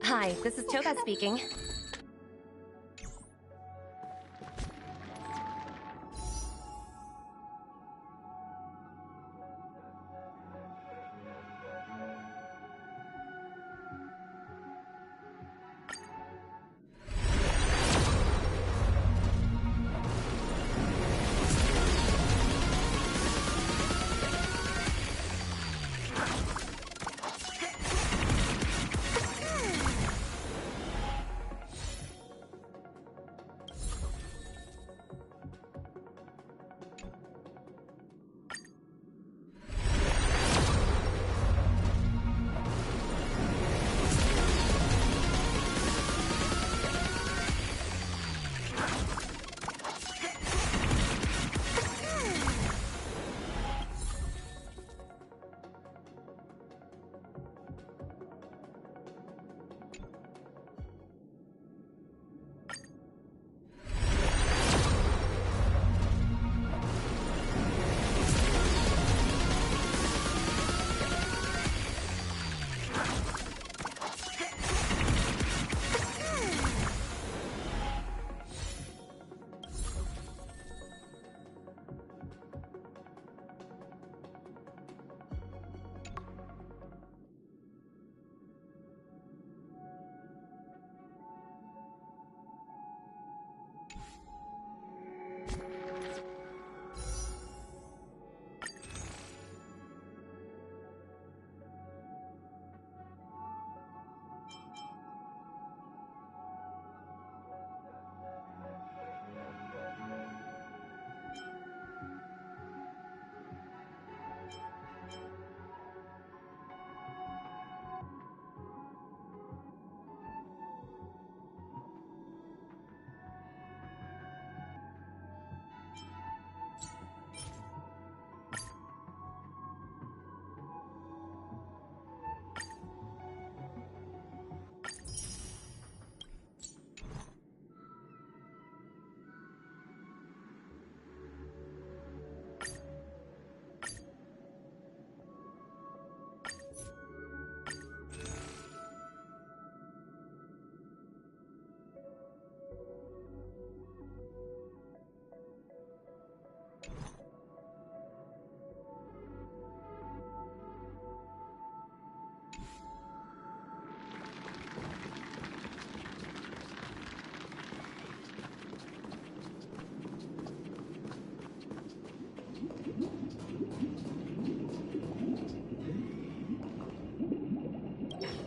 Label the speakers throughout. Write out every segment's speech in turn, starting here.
Speaker 1: Hi, this is Toga speaking.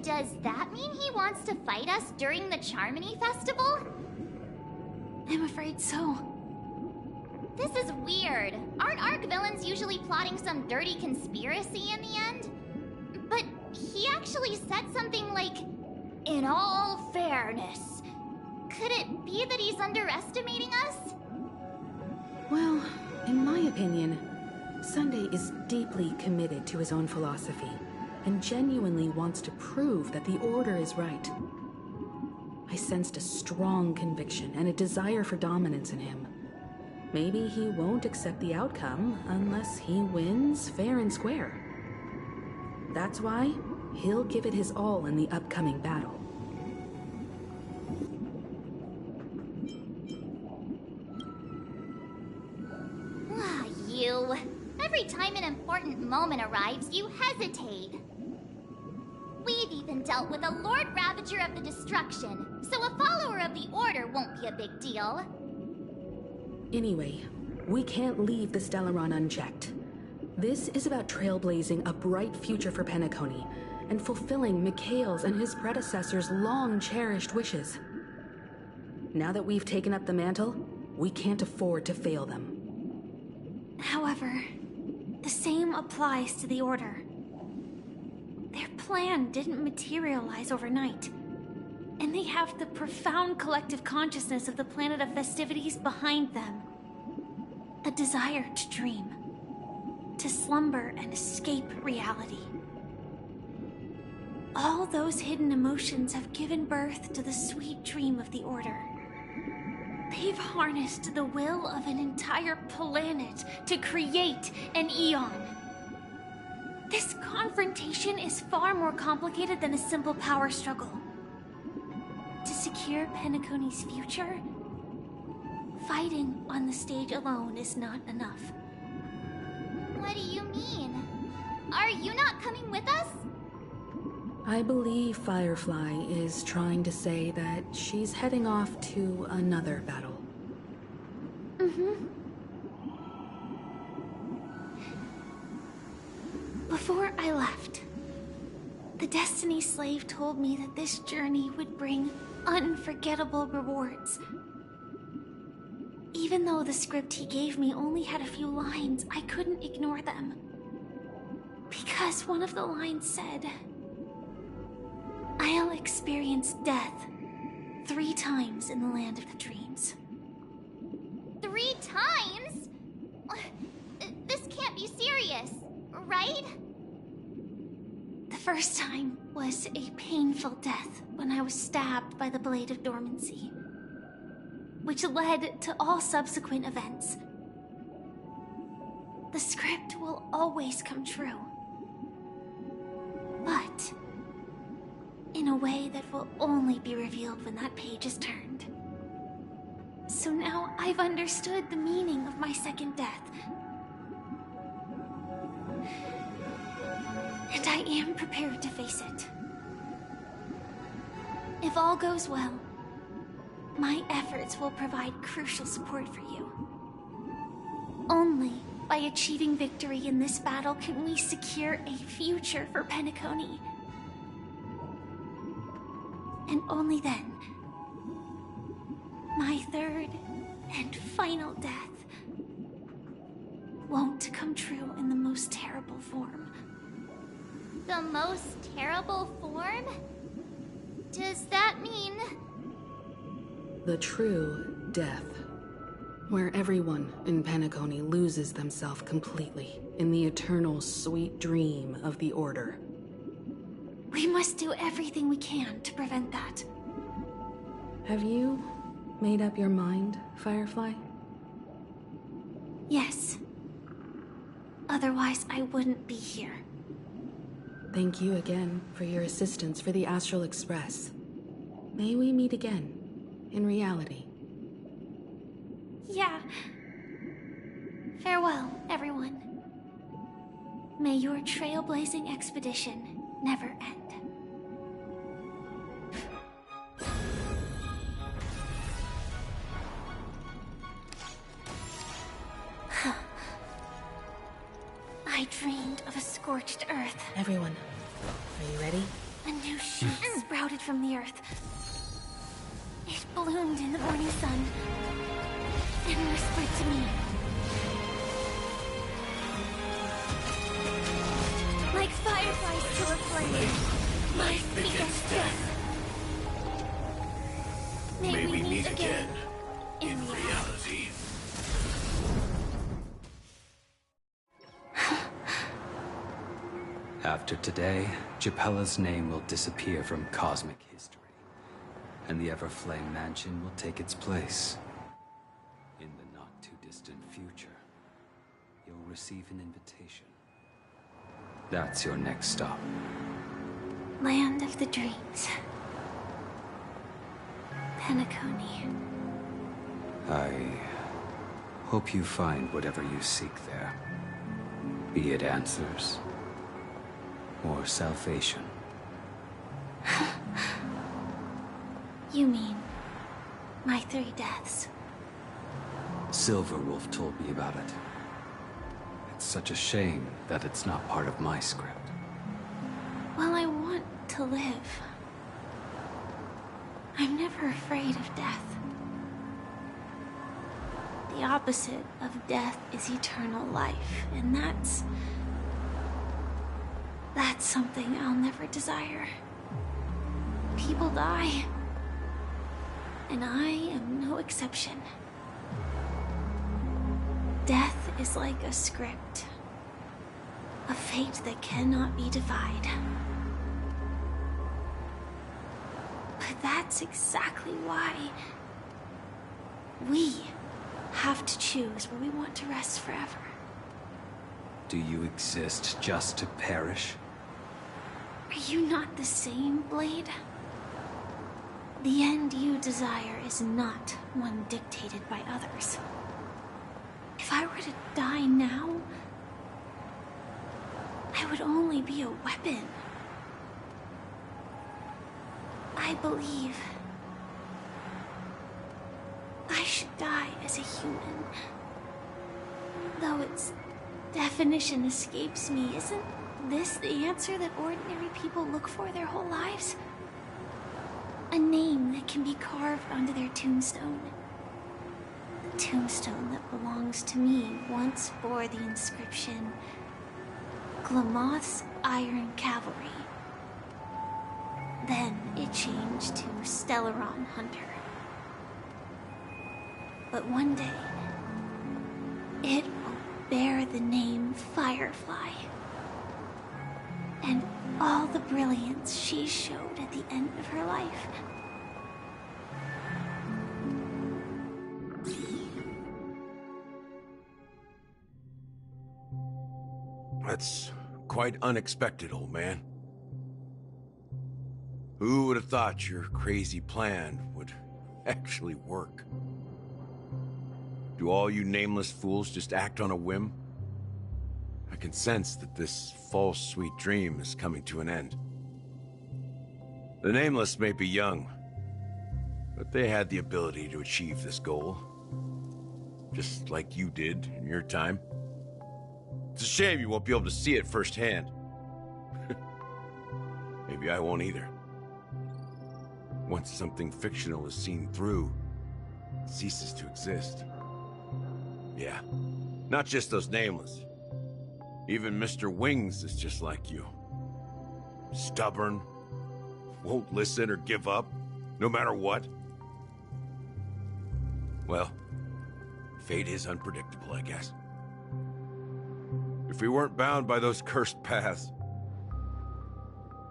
Speaker 2: Does that mean he wants to fight us during the Charmony Festival?
Speaker 3: I'm afraid so.
Speaker 2: This is weird. Aren't Arc villains usually plotting some dirty conspiracy in the end? But he actually said something like, "In all fairness." Could it be that he's underestimating us?
Speaker 4: Well, in my opinion, Sunday is deeply committed to his own philosophy and genuinely wants to prove that the Order is right. I sensed a strong conviction and a desire for dominance in him. Maybe he won't accept the outcome unless he wins fair and square. That's why he'll give it his all in the upcoming battle.
Speaker 2: You. Every time an important moment arrives, you hesitate. We've even dealt with a Lord Ravager of the Destruction, so a follower of the Order won't be a big deal.
Speaker 4: Anyway, we can't leave the Stellaron unchecked. This is about trailblazing a bright future for Penacony and fulfilling Mikhail's and his predecessors' long-cherished wishes. Now that we've taken up the mantle, we can't afford to fail them.
Speaker 3: However, the same applies to the Order. Their plan didn't materialize overnight, and they have the profound collective consciousness of the planet of festivities behind them. A desire to dream, to slumber and escape reality. All those hidden emotions have given birth to the sweet dream of the Order. They've harnessed the will of an entire planet to create an Eon. This confrontation is far more complicated than a simple power struggle. To secure Penacony's future, fighting on the stage alone is not enough.
Speaker 2: What do you mean? Are you not coming with us?
Speaker 4: I believe Firefly is trying to say that she's heading off to another battle.
Speaker 3: Before I left, the Destiny Slave told me that this journey would bring unforgettable rewards. Even though the script he gave me only had a few lines, I couldn't ignore them. Because one of the lines said, "I'll experience death 3 times in the land of the dreams."
Speaker 2: 3 times? This can't be serious, right?
Speaker 3: The first time was a painful death when I was stabbed by the Blade of Dormancy, which led to all subsequent events. The script will always come true, but in a way that will only be revealed when that page is turned. So now I've understood the meaning of my second death. And I am prepared to face it. If all goes well, my efforts will provide crucial support for you. Only by achieving victory in this battle can we secure a future for Penacony. And only then, my third and final death won't come true in the most terrible form.
Speaker 2: The most terrible form? Does that mean...
Speaker 4: The true death, where everyone in Penacony loses themselves completely in the eternal sweet dream of the Order.
Speaker 3: We must do everything we can to prevent that.
Speaker 4: Have you made up your mind, Firefly?
Speaker 3: Yes. Otherwise, I wouldn't be here.
Speaker 4: Thank you again for your assistance for the Astral Express. May we meet again, in reality.
Speaker 3: Yeah. Farewell, everyone. May your trailblazing expedition never end. I dreamed of a scorched earth.
Speaker 4: Everyone, are you ready?
Speaker 3: A new shoot sprouted from the earth. It bloomed in the morning sun and whispered to me. Like fireflies to a flame, my biggest death. May we meet again in reality.
Speaker 5: After today, Japella's name will disappear from cosmic history, and the Everflame Mansion will take its place. In the not-too-distant future, you'll receive an invitation. That's your next stop.
Speaker 3: Land of the Dreams. Penacony.
Speaker 5: I hope you find whatever you seek there. Be it answers or salvation.
Speaker 3: You mean my 3 deaths?
Speaker 5: Silverwolf told me about it. It's such a shame that it's not part of my script.
Speaker 3: Well, I want to live. I'm never afraid of death. The opposite of death is eternal life, and that's something I'll never desire. People die, and I am no exception. Death is like a script, a fate that cannot be defied. that's exactly why we have to choose where we want to rest forever.
Speaker 5: Do you exist just to perish?
Speaker 3: Are you not the same, Blade? The end you desire is not one dictated by others. If I were to die now, I would only be a weapon. I believe I should die as a human. Though its definition escapes me, isn't this the answer that ordinary people look for their whole lives? A name that can be carved onto their tombstone. The tombstone that belongs to me once bore the inscription, Glamoth's Iron Cavalry. Then it changed to Stellaron Hunter. But one day, it will bear the name Firefly. And all the brilliance she showed at the end of her life.
Speaker 6: That's quite unexpected, old man. Who would have thought your crazy plan would actually work? Do all you nameless fools just act on a whim? I can sense that this false sweet dream is coming to an end. The Nameless may be young, but they had the ability to achieve this goal. Just like you did in your time. It's a shame you won't be able to see it firsthand. Maybe I won't either. Once something fictional is seen through, it ceases to exist. Yeah, not just those Nameless. Even Mr. Wings is just like you. Stubborn, won't listen or give up, no matter what. Well, fate is unpredictable, I guess. If we weren't bound by those cursed paths,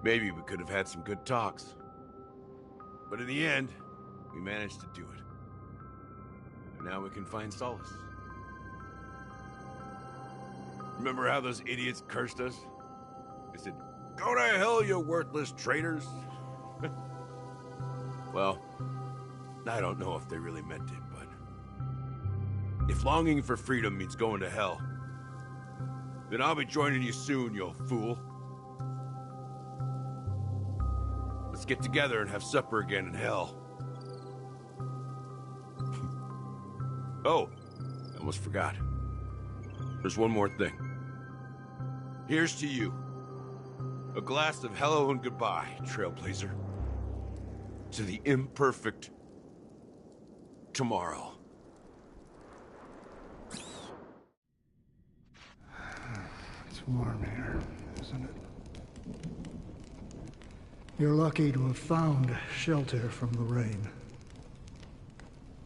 Speaker 6: maybe we could have had some good talks. But in the end, we managed to do it. And now we can find solace. Remember how those idiots cursed us? They said, "Go to hell, you worthless traitors!" Well, I don't know if they really meant it, but if longing for freedom means going to hell, then I'll be joining you soon, you fool. Let's get together and have supper again in hell. Oh, I almost forgot. There's one more thing. Here's to you. A glass of hello and goodbye, Trailblazer. To the imperfect tomorrow.
Speaker 7: It's warm here, isn't it? You're lucky to have found shelter from the rain.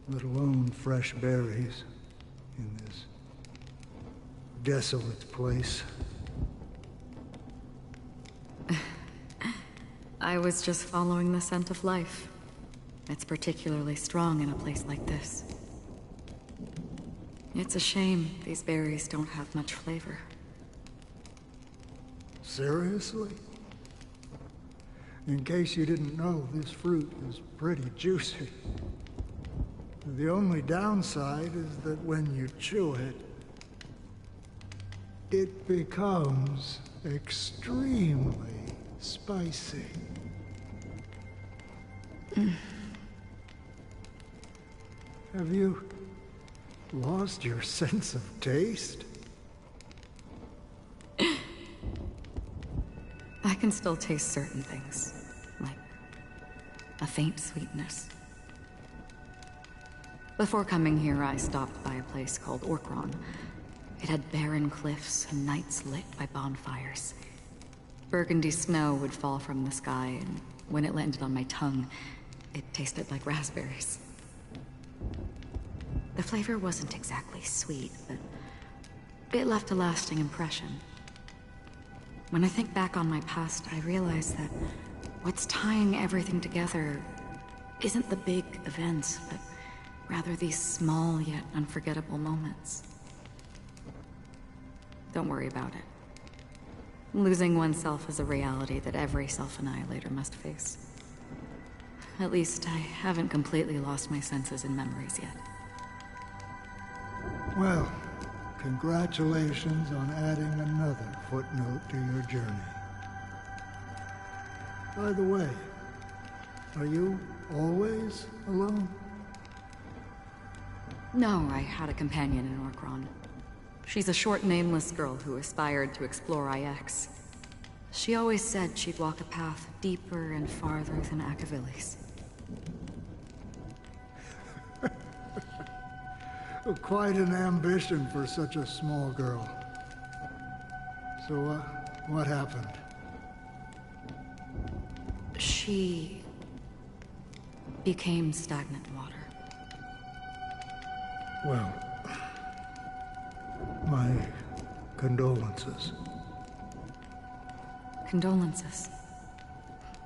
Speaker 7: Let alone fresh berries in this desolate place.
Speaker 8: I was just following the scent of life. It's particularly strong in a place like this. It's a shame these berries don't have much flavor.
Speaker 7: Seriously? In case you didn't know, this fruit is pretty juicy. The only downside is that when you chew it, it becomes extremely spicy. Have you lost your sense of taste?
Speaker 8: I can still taste certain things, like a faint sweetness. Before coming here, I stopped by a place called Orkron. It had barren cliffs and nights lit by bonfires. Burgundy snow would fall from the sky, and when it landed on my tongue, it tasted like raspberries. The flavor wasn't exactly sweet, but it left a lasting impression. When I think back on my past, I realize that what's tying everything together isn't the big events, but rather these small yet unforgettable moments. Don't worry about it. Losing oneself is a reality that every self-annihilator must face. At least I haven't completely lost my senses and memories yet.
Speaker 7: Well, congratulations on adding another footnote to your journey. By the way, are you always alone?
Speaker 8: No, I had a companion in Orkron. She's a short, nameless girl who aspired to explore IX. She always said she'd walk a path deeper and farther than Akavilis.
Speaker 7: Quite an ambition for such a small girl. So, what happened?
Speaker 8: She became stagnant water.
Speaker 7: Well, my condolences.
Speaker 8: Condolences.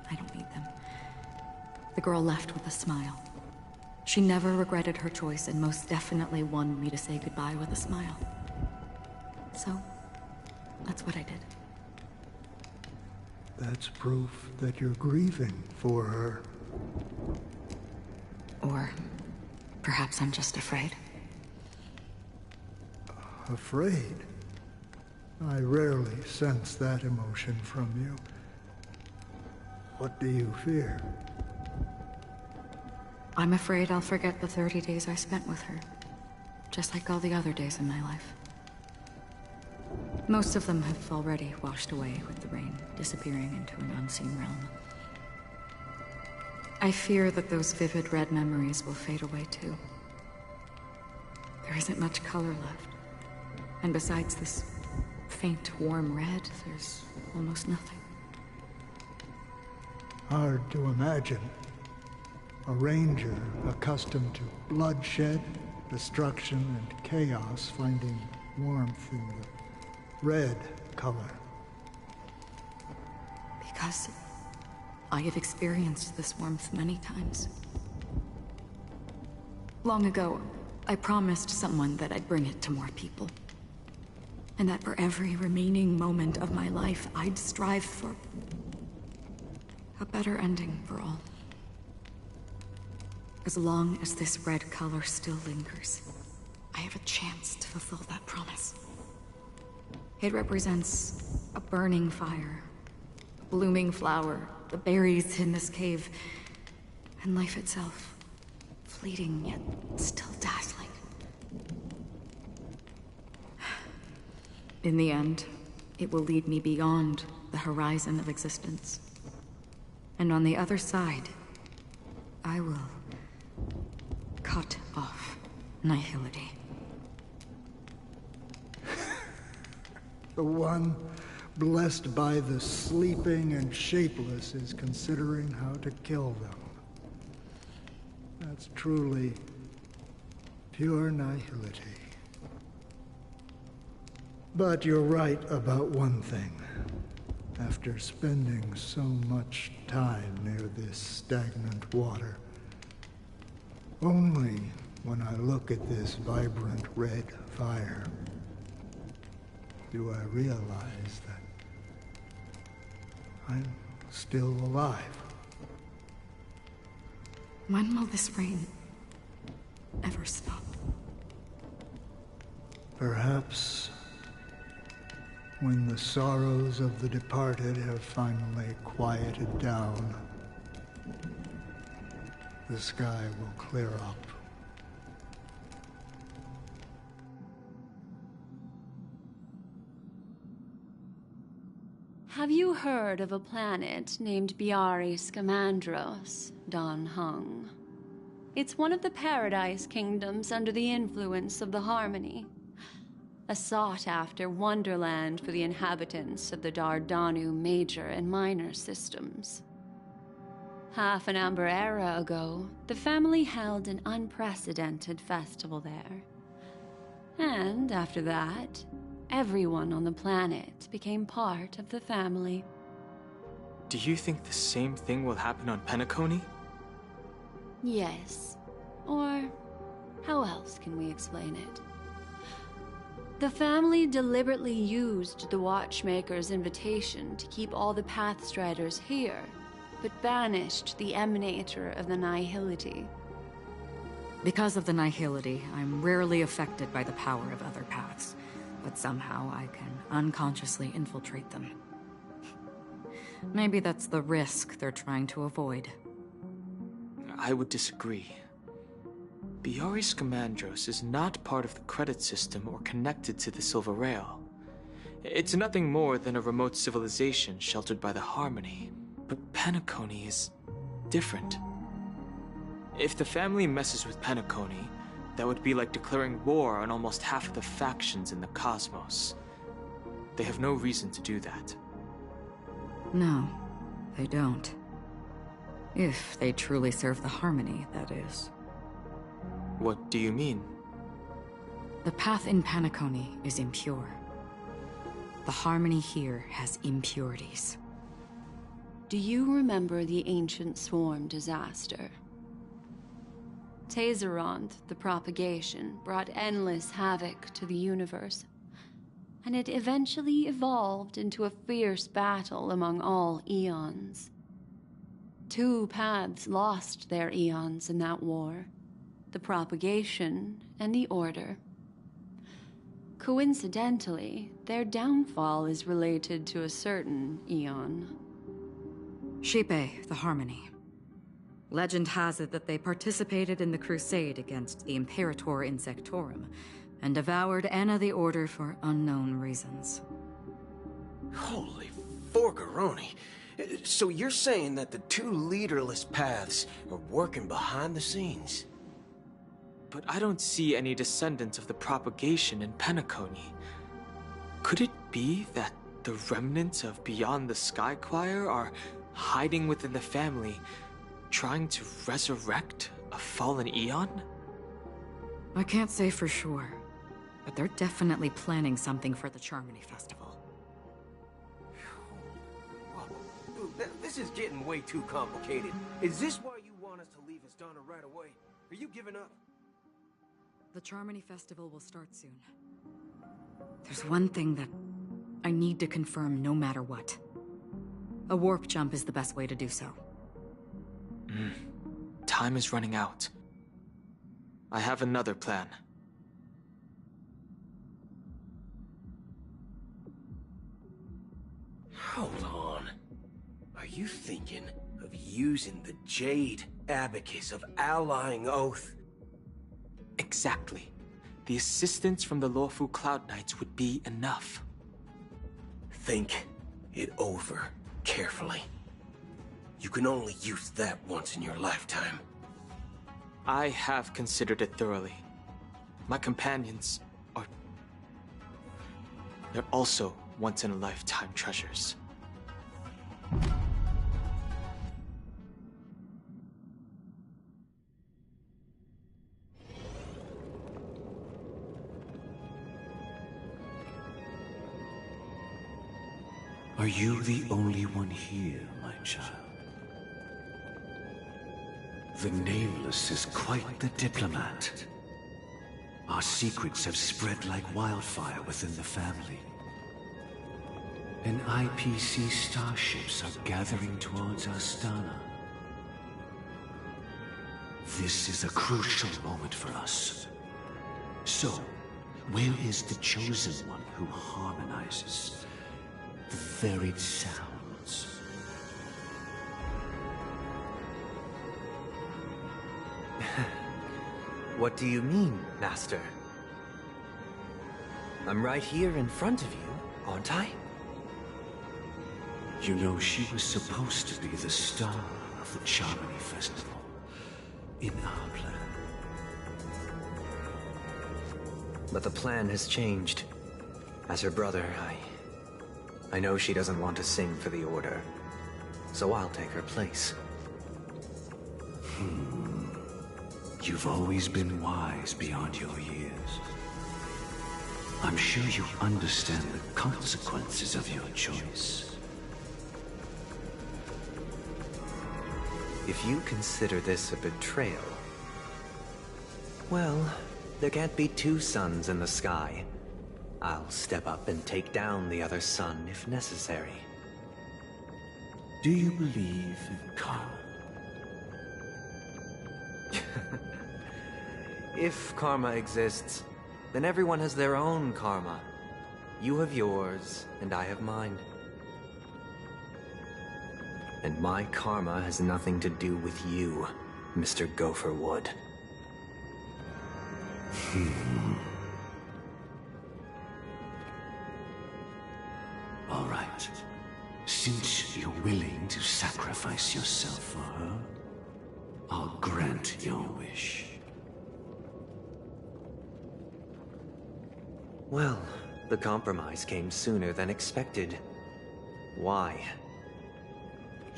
Speaker 8: I don't need them. The girl left with a smile. She never regretted her choice and most definitely wanted me to say goodbye with a smile. So, that's what I did.
Speaker 7: That's proof that you're grieving for her.
Speaker 8: Or perhaps I'm just afraid.
Speaker 7: Afraid? I rarely sense that emotion from you. What do you fear?
Speaker 8: I'm afraid I'll forget the 30 days I spent with her. Just like all the other days in my life. Most of them have already washed away with the rain, disappearing into an unseen realm. I fear that those vivid red memories will fade away too. There isn't much color left. And besides this faint, warm red, there's almost nothing.
Speaker 7: Hard to imagine. A ranger accustomed to bloodshed, destruction, and chaos finding warmth in the red color.
Speaker 8: Because I have experienced this warmth many times. Long ago, I promised someone that I'd bring it to more people. And that for every remaining moment of my life, I'd strive for a better ending for all. As long as this red color still lingers, I have a chance to fulfill that promise. It represents a burning fire, a blooming flower, the berries in this cave, and life itself, fleeting yet still dazzling. In the end, it will lead me beyond the horizon of existence. And on the other side, I will cut off nihility.
Speaker 7: The one blessed by the sleeping and shapeless is considering how to kill them. That's truly pure nihility. But you're right about one thing. After spending so much time near this stagnant water, only when I look at this vibrant red fire do I realize that I'm still alive.
Speaker 8: When will this rain ever stop?
Speaker 7: Perhaps when the sorrows of the departed have finally quieted down, the sky will clear up.
Speaker 9: Have you heard of a planet named Biari Scamandros, Don Hung? It's one of the Paradise Kingdoms under the influence of the Harmony. A sought-after wonderland for the inhabitants of the Dardanu major and minor systems. Half an Amber Era ago, the family held an unprecedented festival there. And after that, everyone on the planet became part of the family.
Speaker 10: Do you think the same thing will happen on Penacony?
Speaker 9: Yes. Or how else can we explain it? The family deliberately used the Watchmaker's invitation to keep all the Pathstriders here, but banished the Emanator of the Nihility.
Speaker 8: Because of the Nihility, I'm rarely affected by the power of other paths, but somehow I can unconsciously infiltrate them. Maybe that's the risk they're trying to avoid.
Speaker 10: I would disagree. Biari Scamandros is not part of the credit system or connected to the Silver Rail. It's nothing more than a remote civilization sheltered by the Harmony. But Penacony is different. If the family messes with Penacony, that would be like declaring war on almost half of the factions in the cosmos. They have no reason to do that.
Speaker 8: No, they don't. If they truly serve the Harmony, that is.
Speaker 10: What do you mean?
Speaker 8: The path in Penacony is impure. The Harmony here has impurities.
Speaker 9: Do you remember the Ancient Swarm disaster? Tazeronth, the propagation, brought endless havoc to the universe, and it eventually evolved into a fierce battle among all eons. 2 paths lost their eons in that war, the propagation and the Order. Coincidentally, their downfall is related to a certain eon.
Speaker 8: Xipe, the Harmony. Legend has it that they participated in the crusade against the Imperator Insectorum, and devoured Anna the Order for unknown reasons.
Speaker 11: Holy forgaroni. So you're saying that the 2 leaderless paths are working behind the scenes?
Speaker 10: But I don't see any descendants of the propagation in Penacony. Could it be that the remnants of Beyond the Sky Choir are hiding within the family, trying to resurrect a fallen eon?
Speaker 8: I can't say for sure, but they're definitely planning something for the Charmony Festival.
Speaker 11: Well, this is getting way too complicated. Is this why you want us to leave Astana right away? Are you giving up?
Speaker 8: The Charmony Festival will start soon. There's one thing that I need to confirm no matter what. A warp jump is the best way to do so.
Speaker 10: Time is running out. I have another plan.
Speaker 11: Hold on. Are you thinking of using the Jade Abacus of Allying Oath?
Speaker 10: Exactly. The assistance from the Lawful Cloud Knights would be enough.
Speaker 11: Think it over carefully. You can only use that once in your lifetime.
Speaker 10: I have considered it thoroughly. My companions are... they're also once-in-a-lifetime treasures.
Speaker 12: Are you the only one here, my child? The Nameless is quite the diplomat. Our secrets have spread like wildfire within the family. And IPC starships are gathering towards Astana. This is a crucial moment for us. So, where is the Chosen One who harmonizes the varied sounds?
Speaker 13: What do you mean, Master? I'm right here in front of you, aren't I?
Speaker 12: You know, she was supposed to be the star of the Charmony Festival. In our plan.
Speaker 13: But the plan has changed. As her brother, I know she doesn't want to sing for the Order. So I'll take her place.
Speaker 12: You've always been wise beyond your years. I'm sure you understand the consequences of your choice.
Speaker 13: If you consider this a betrayal, well, there can't be two suns in the sky. I'll step up and take down the other sun if necessary.
Speaker 12: Do you believe in karma?
Speaker 13: If karma exists, then everyone has their own karma. You have yours, and I have mine. And my karma has nothing to do with you, Mr. Gopherwood.
Speaker 12: All right. Since you're willing to sacrifice yourself for her, I'll grant your wish.
Speaker 13: Well, the compromise came sooner than expected. Why?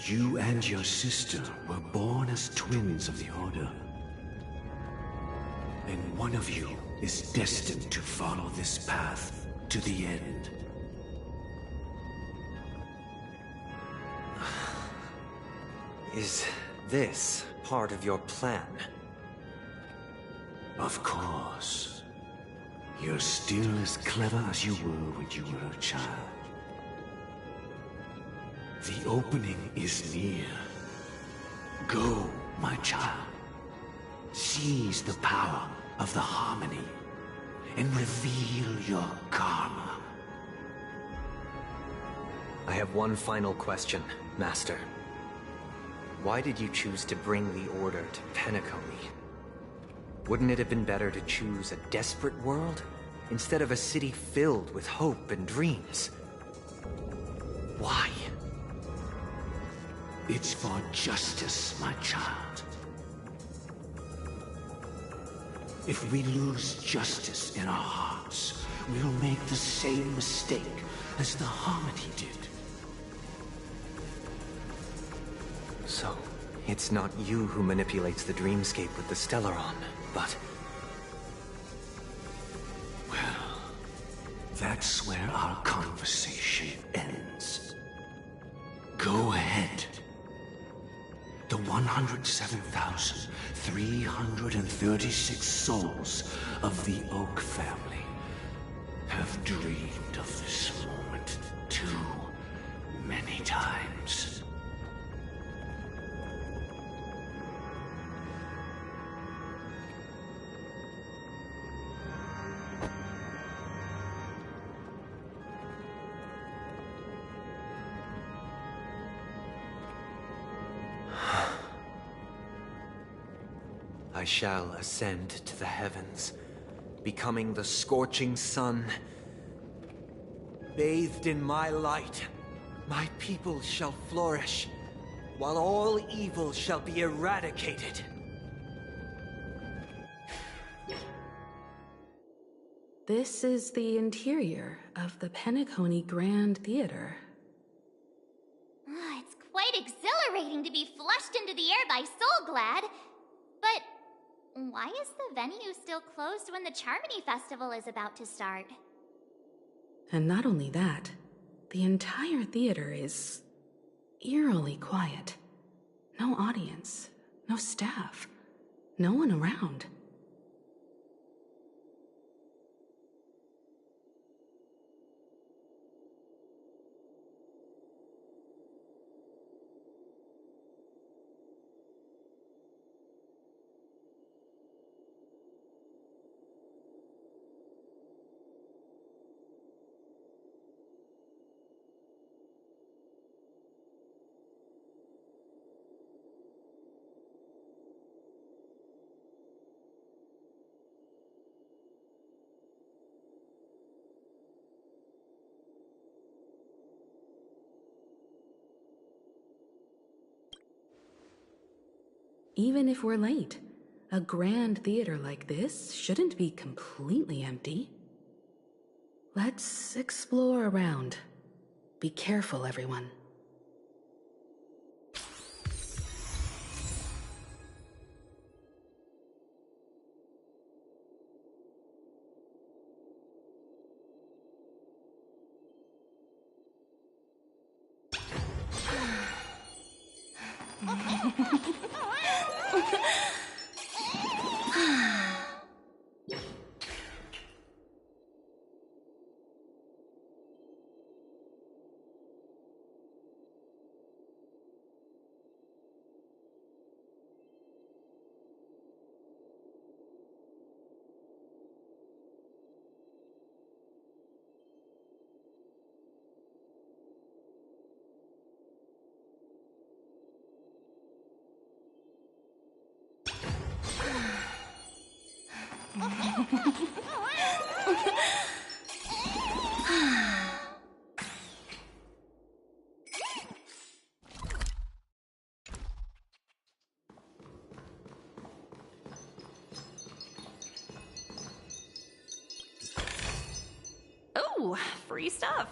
Speaker 12: You and your sister were born as twins of the Order. And one of you is destined to follow this path to the end.
Speaker 13: Is this part of your plan?
Speaker 12: Of course. You're still as clever as you were when you were a child. The opening is near. Go, my child. Seize the power of the harmony and reveal your karma.
Speaker 13: I have one final question, Master. Why did you choose to bring the Order to Penacony? Wouldn't it have been better to choose a desperate world instead of a city filled with hope and dreams? Why?
Speaker 12: It's for justice, my child. If we lose justice in our hearts, we'll make the same mistake as the Harmony did.
Speaker 13: So, it's not you who manipulates the dreamscape with the Stellaron, but...
Speaker 12: Well, that's where our conversation ends. Go ahead. The 107,336 souls of the Oak family have dreamed of this moment too many times.
Speaker 13: I shall ascend to the heavens, becoming the scorching sun. Bathed in my light, my people shall flourish, while all evil shall be eradicated.
Speaker 4: This is the interior of the Penacony Grand Theater.
Speaker 2: It's quite exhilarating to be flushed into the air by Soulglad. But why is the venue still closed when the Charmony Festival is about to start?
Speaker 4: And not only that, the entire theater is eerily quiet. No audience, no staff, no one around. Even if we're late, a grand theater like this shouldn't be completely empty. Let's explore around. Be careful, everyone.
Speaker 9: Oh, free stuff.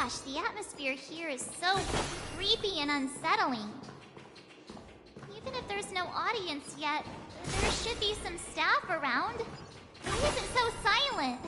Speaker 2: Gosh, the atmosphere here is so creepy and unsettling. Even if there's no audience yet, there should be some staff around. Why is it so silent?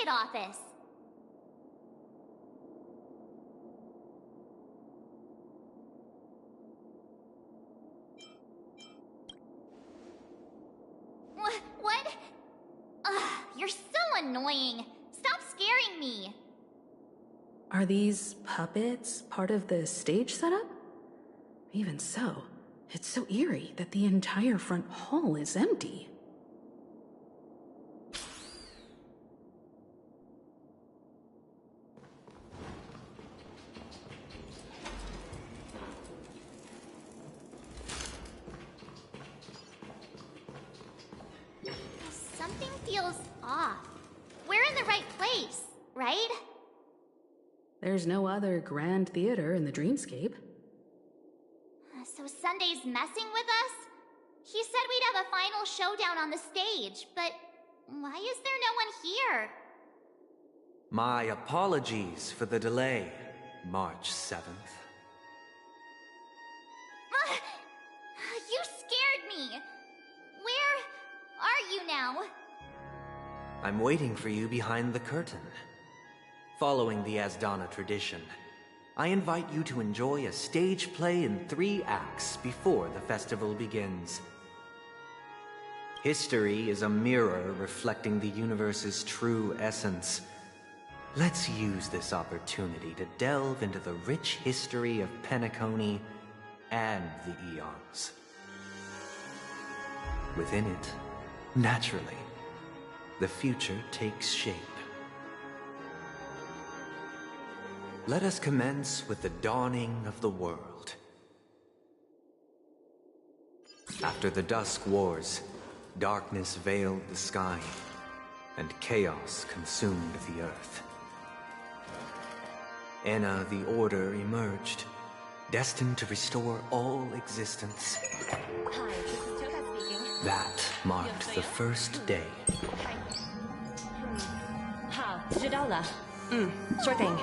Speaker 2: ticket office. What? Ugh, you're so annoying. Stop scaring me.
Speaker 4: Are these puppets part of the stage setup? Even so, it's so eerie that the entire front hall is empty.
Speaker 2: Something feels off. We're in the right place, right?
Speaker 4: There's no other grand theater in the dreamscape.
Speaker 2: So Sunday's messing with us? He said we'd have a final showdown on the stage, but why is there no one here?
Speaker 13: My apologies for the delay, March 7th.
Speaker 2: You scared me. Where are you now?
Speaker 13: I'm waiting for you behind the curtain. Following the Asdana tradition, I invite you to enjoy a stage play in 3 acts before the festival begins. History is a mirror reflecting the universe's true essence. Let's use this opportunity to delve into the rich history of Penacony and the Eons. Within it, naturally, the future takes shape. Let us commence with the dawning of the world. After the Dusk Wars, darkness veiled the sky, and chaos consumed the earth. Enna the Order emerged, destined to restore all existence.
Speaker 1: Hi, this is Toga speaking.
Speaker 13: That marked the first day.
Speaker 1: Ha, Jadala. Sure thing.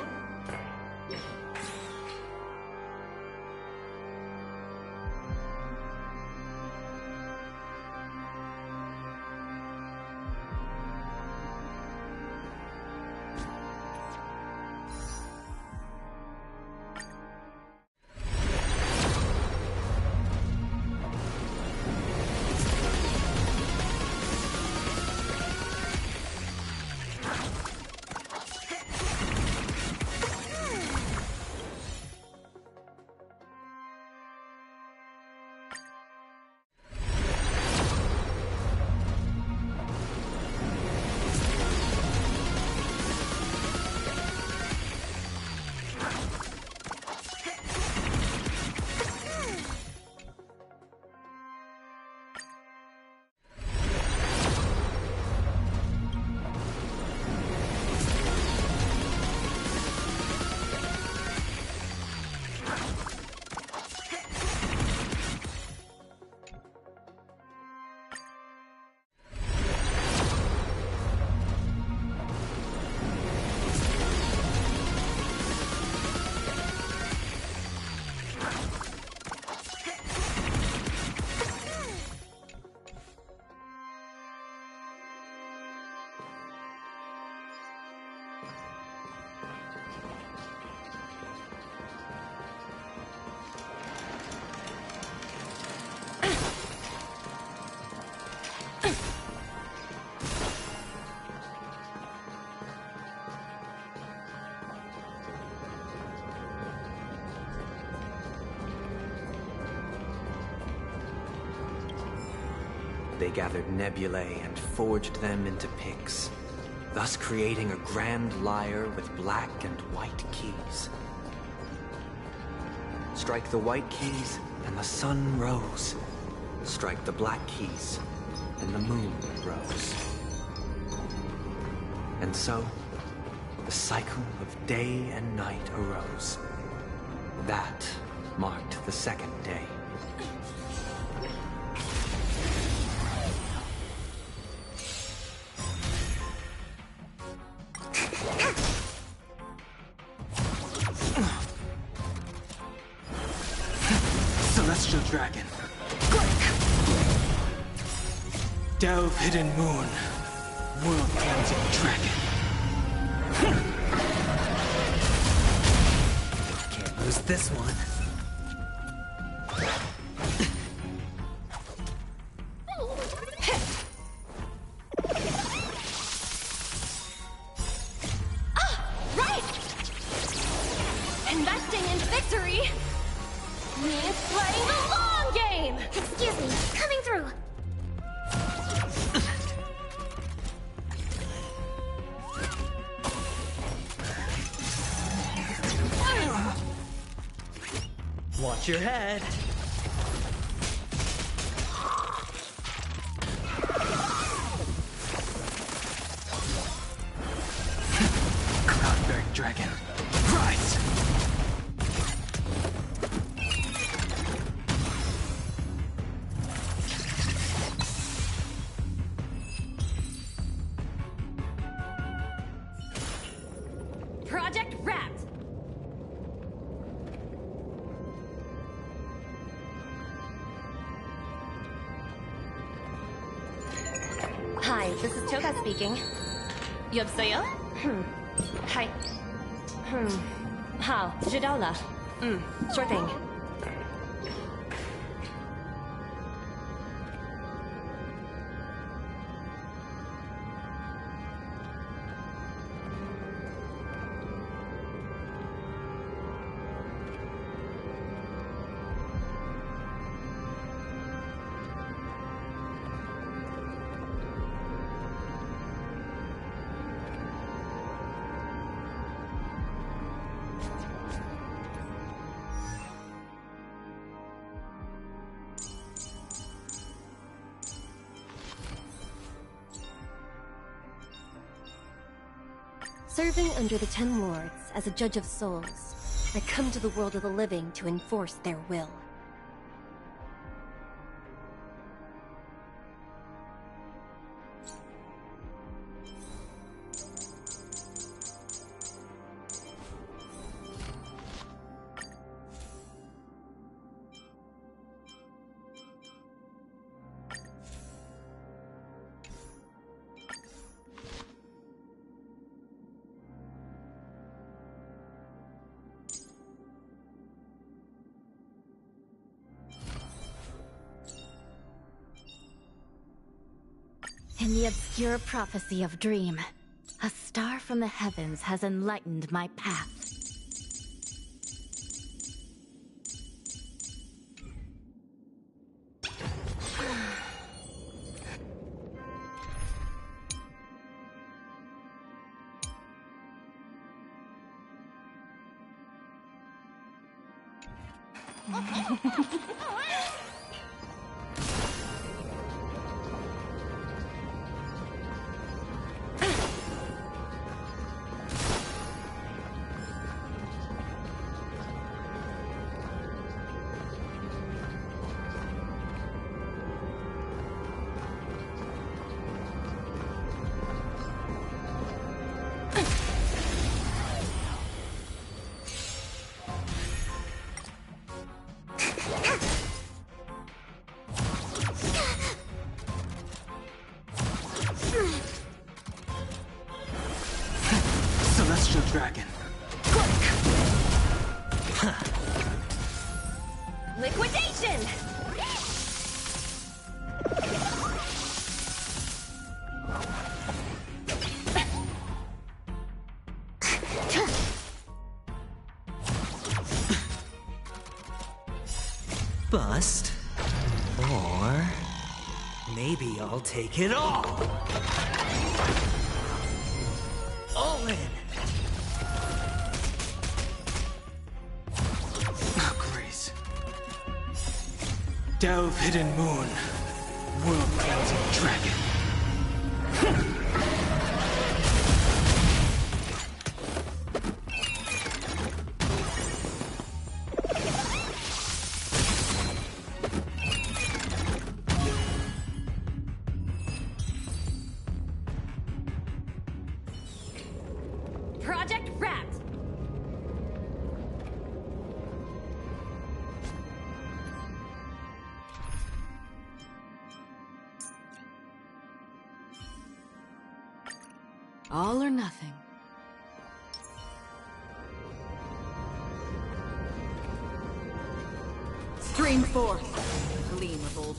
Speaker 13: They gathered nebulae and forged them into picks, thus creating a grand lyre with black and white keys. Strike the white keys, and the sun rose. Strike the black keys, and the moon rose. And so, the cycle of day and night arose. That marked the second day.
Speaker 10: Celestial Dragon. Delve Hidden Moon. World Cleansing Dragon.
Speaker 11: Can't lose this one.
Speaker 1: Investing in victory means playing the long game!
Speaker 2: Excuse me, coming through.
Speaker 11: Watch your head. Cloudbearing dragon, rise!
Speaker 1: Project wrapped! Hi, this is Choga speaking. 여보세요? Hi.好，知道了。sure thing. Serving under the Ten Lords as a judge of souls, I come to the world of the living to enforce their will.
Speaker 14: In the obscure prophecy of Dream, a star from the heavens has enlightened my path.
Speaker 11: Celestial dragon.
Speaker 1: Liquidation!
Speaker 11: Bust. Or maybe I'll take it all. All in. Oh, Grace. Delve hidden moon. World cleansing dragon.
Speaker 1: Project wrapped!
Speaker 8: All or nothing. Dream forth, gleam of old.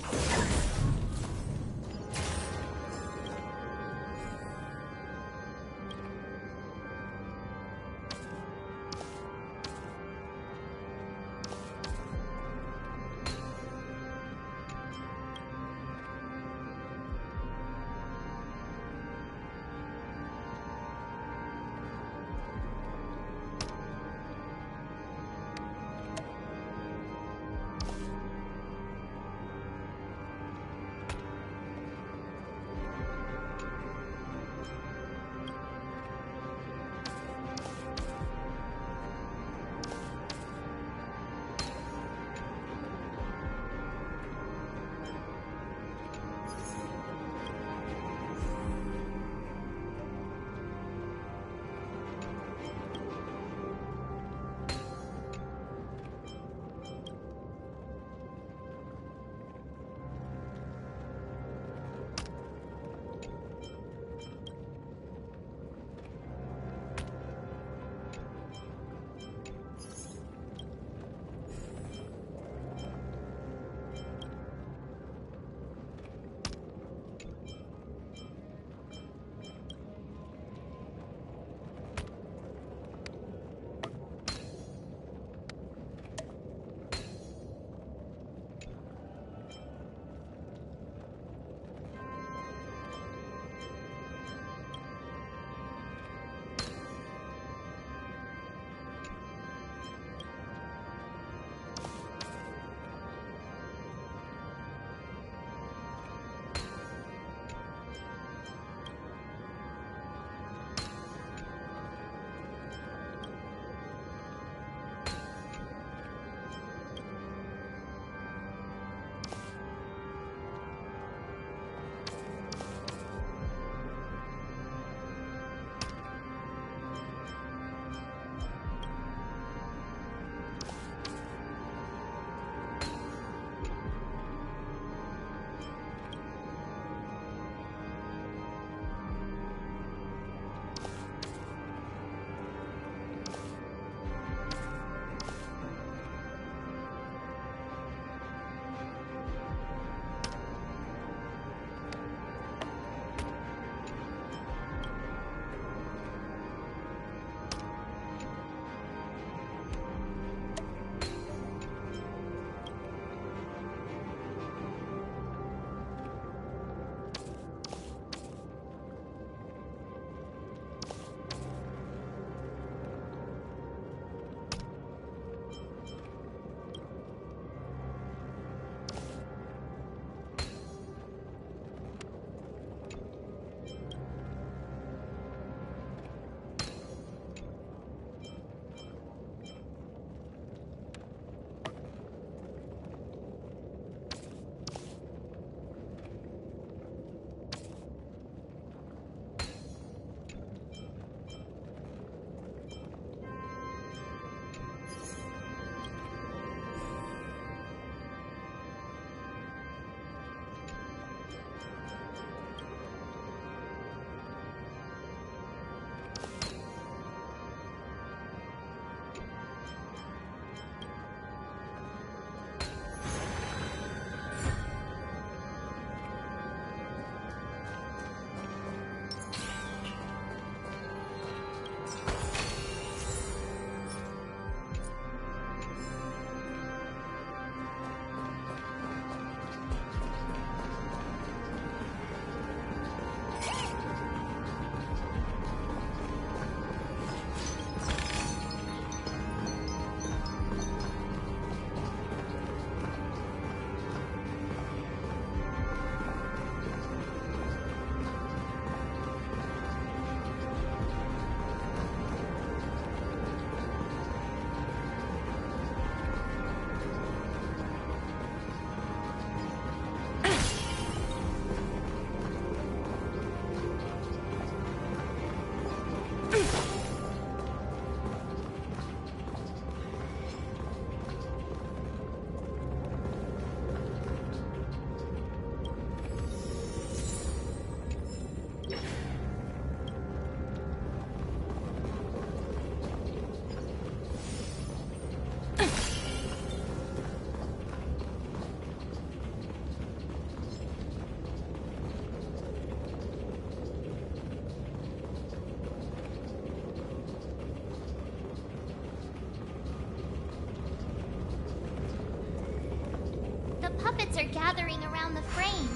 Speaker 2: are gathering around the frame.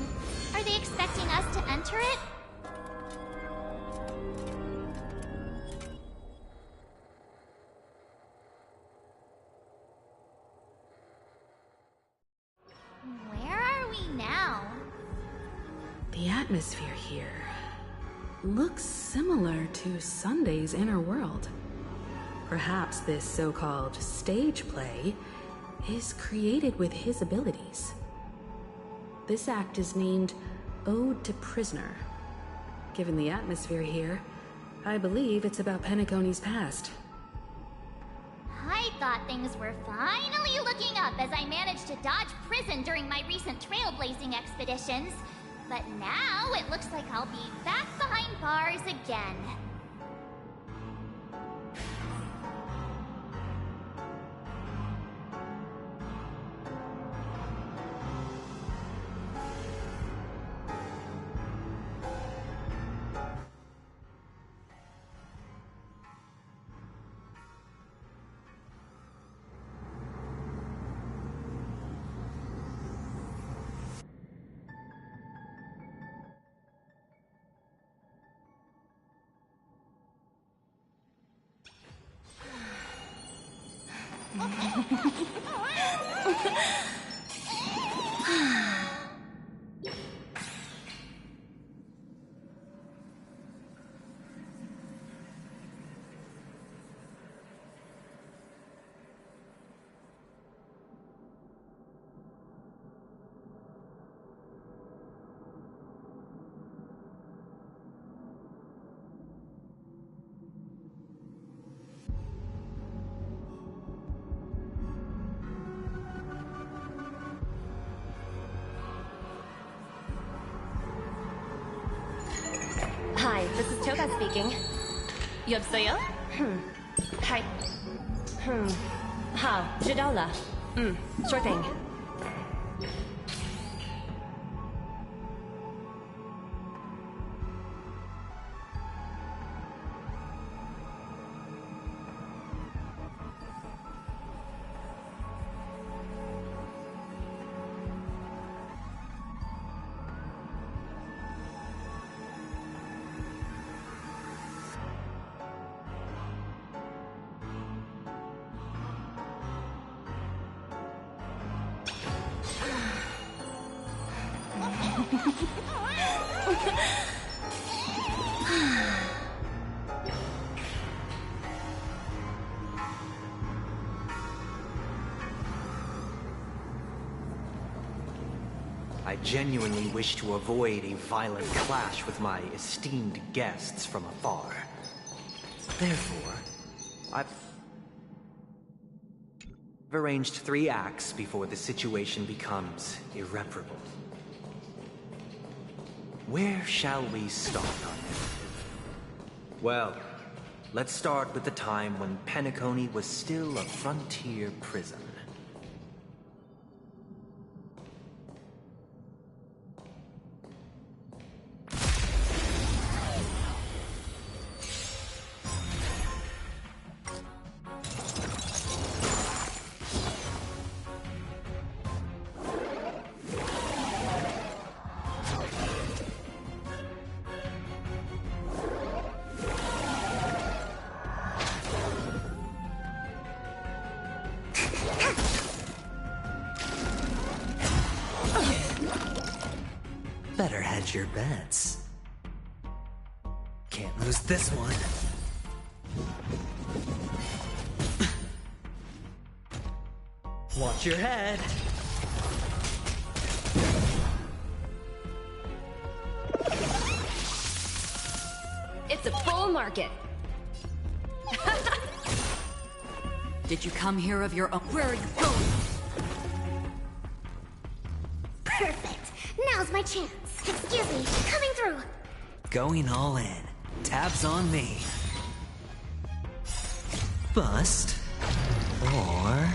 Speaker 2: Are they expecting us to enter it? Where are we now?
Speaker 4: The atmosphere here looks similar to Sunday's inner world. Perhaps this so-called stage play is created with his abilities. This act is named Ode to Prisoner. Given the atmosphere here, I believe it's about Penacony's past.
Speaker 2: I thought things were finally looking up as I managed to dodge prison during my recent trailblazing expeditions. But now it looks like I'll be back behind bars again.
Speaker 1: Hi, this is Toga speaking. 여보세요? Hi.好, 知道了. Sure thing.
Speaker 13: I genuinely wish to avoid a violent clash with my esteemed guests from afar. Therefore, I've arranged 3 acts before the situation becomes irreparable. Where shall we start? Well, let's start with the time when Penacony was still a frontier prison.
Speaker 11: Better hedge your bets. Can't lose this one. Watch your head.
Speaker 1: It's a bull market.
Speaker 8: Did you come here of your own? Where are you going?
Speaker 2: Perfect. Now's my chance. Excuse me, coming through.
Speaker 11: Going all in. Tabs on me. Bust. Or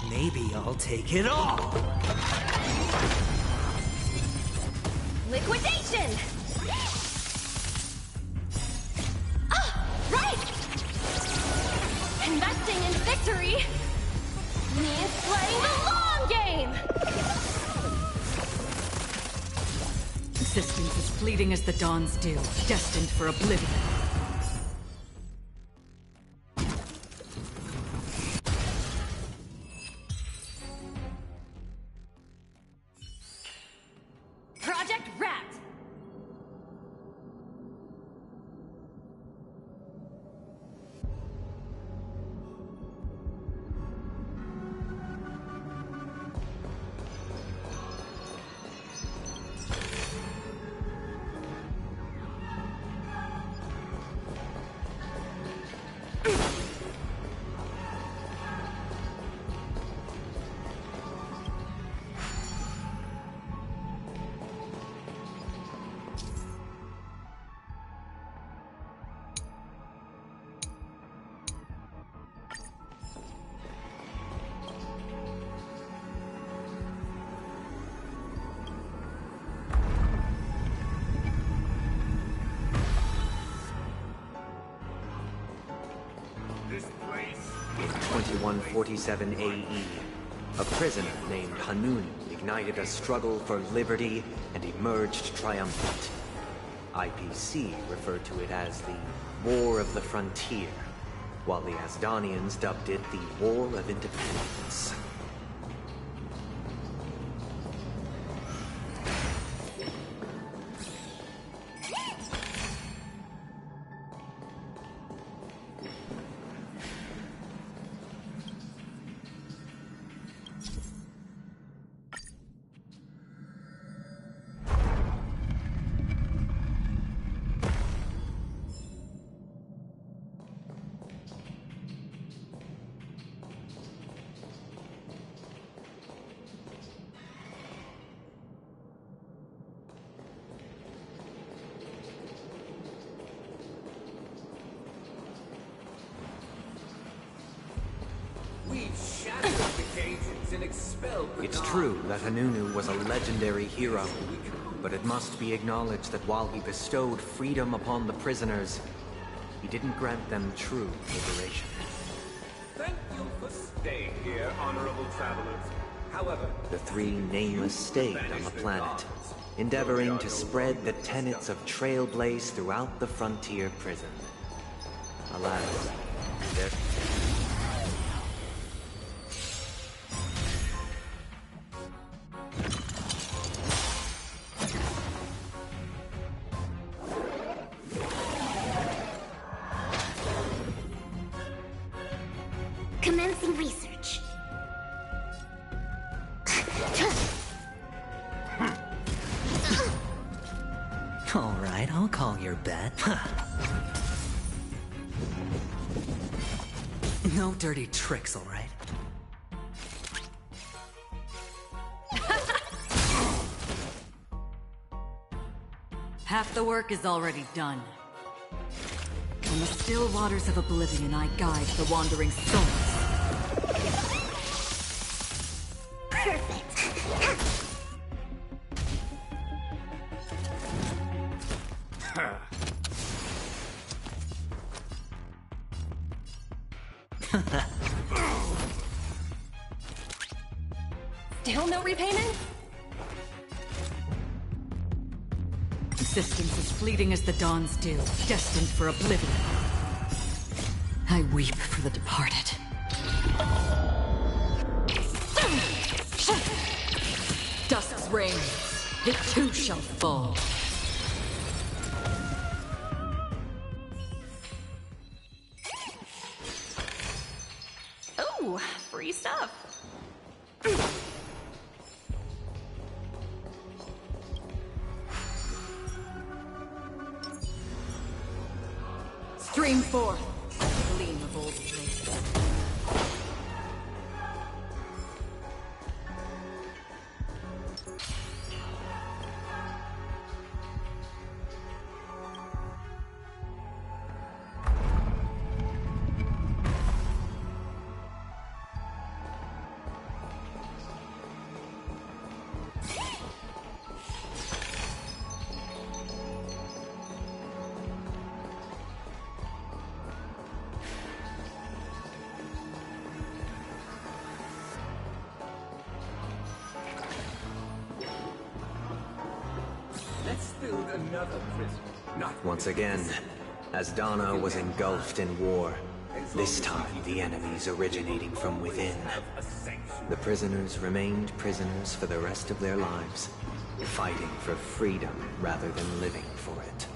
Speaker 11: maybe I'll take it all.
Speaker 1: Liquidation! Ah, right! Investing in victory means playing the long game!
Speaker 8: fleeting as the dawn's dew, destined for oblivion.
Speaker 9: Project Rat!
Speaker 12: This place...
Speaker 13: 2147 AE. A prisoner named Hanun ignited a struggle for liberty and emerged triumphant. IPC referred to it as the War of the Frontier, while the Asdanians dubbed it the War of Independence. It's true that Hanunu was a legendary hero, but it must be acknowledged that while he bestowed freedom upon the prisoners, he didn't grant them true liberation.
Speaker 12: Thank you for staying here, honorable travelers. However,
Speaker 13: The three Nameless stayed on the planet, endeavoring to spread the tenets of Trailblaze throughout the frontier prison. Alas, their
Speaker 2: Commencing research.
Speaker 15: All right, I'll call your bet. No dirty tricks, all right?
Speaker 8: Half the work is already done. On the still waters of oblivion, I guide the wandering souls.
Speaker 9: Still no repayment?
Speaker 8: Existence is fleeting as the dawn's dew, destined for oblivion. I weep for the departed. Dusk's reign, it too shall fall.
Speaker 9: Oh, free stuff.
Speaker 8: Stream forth, gleam of old places.
Speaker 12: killed another prisoner. Not
Speaker 13: Once again, as Donna was engulfed in war, this time the enemies originating from within. The prisoners remained prisoners for the rest of their lives, fighting for freedom rather than living for it.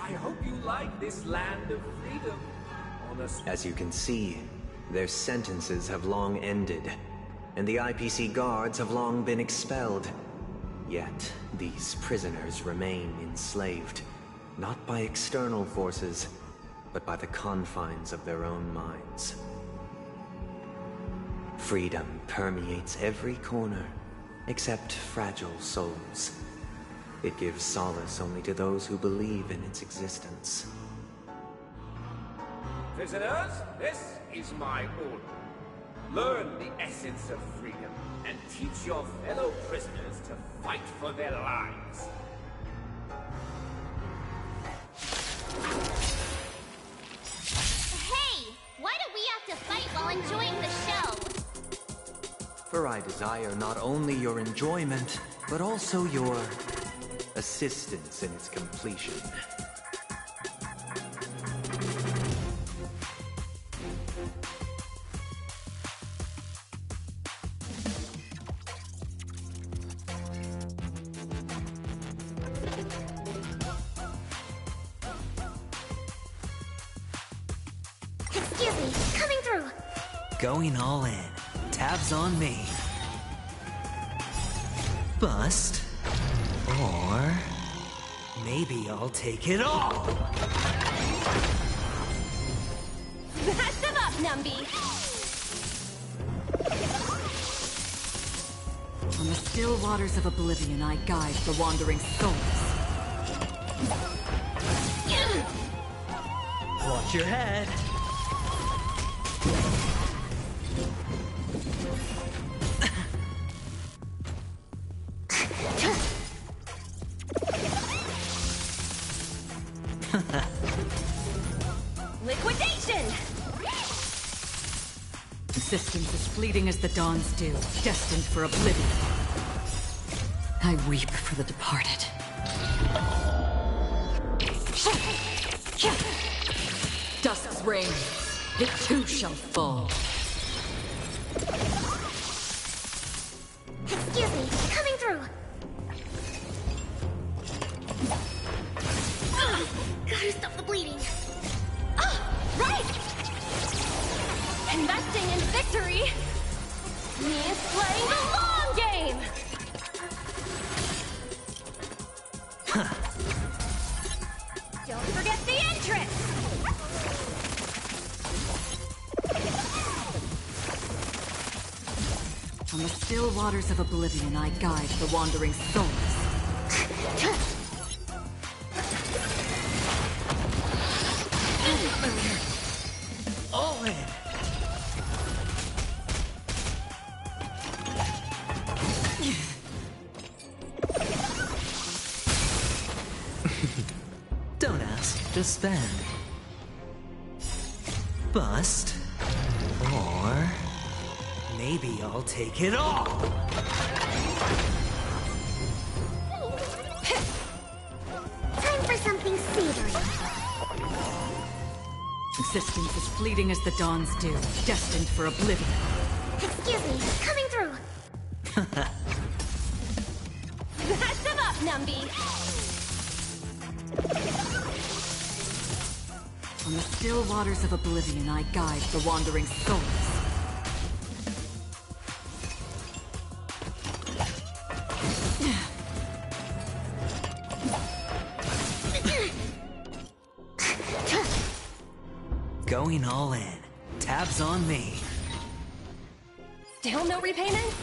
Speaker 12: I hope you like this land of freedom.
Speaker 13: As you can see, their sentences have long ended, and the IPC guards have long been expelled. Yet, these prisoners remain enslaved, not by external forces, but by the confines of their own minds. Freedom permeates every corner, except fragile souls. It gives solace only to those who believe in its existence.
Speaker 12: Prisoners, this is my order. Learn the essence of freedom and teach your fellow prisoners to fight for their lives.
Speaker 2: Hey! Why do we have to fight while enjoying the show?
Speaker 13: For I desire not only your enjoyment, but also your assistance in its completion.
Speaker 2: Excuse me, coming through.
Speaker 15: Going all in. Tabs on me. Bust. Or maybe I'll take it all.
Speaker 1: Patch them up, Numby!
Speaker 8: On the still waters of oblivion, I guide the wandering souls.
Speaker 15: Watch your head.
Speaker 1: Liquidation!
Speaker 8: Existence as fleeting as the dawn's dew, destined for oblivion. I weep for the departed. Dusk's reign, it too shall fall.
Speaker 2: Excuse me, coming through. Gotta stop the bleeding.
Speaker 1: Right! Investing in victory means playing the long game! Don't forget the entrance!
Speaker 8: On the still waters of oblivion, I guide the wandering souls.
Speaker 15: All in. Don't ask, just spend. Bust. Or maybe I'll take it all.
Speaker 2: Time for something savory.
Speaker 8: Existence as fleeting as the dawn's dew, destined for oblivion.
Speaker 2: Excuse me, coming through.
Speaker 1: Patch them up, Numby!
Speaker 8: On the still waters of oblivion, I guide the wandering souls.
Speaker 15: Going all in. Tabs on me.
Speaker 9: Still no repayment?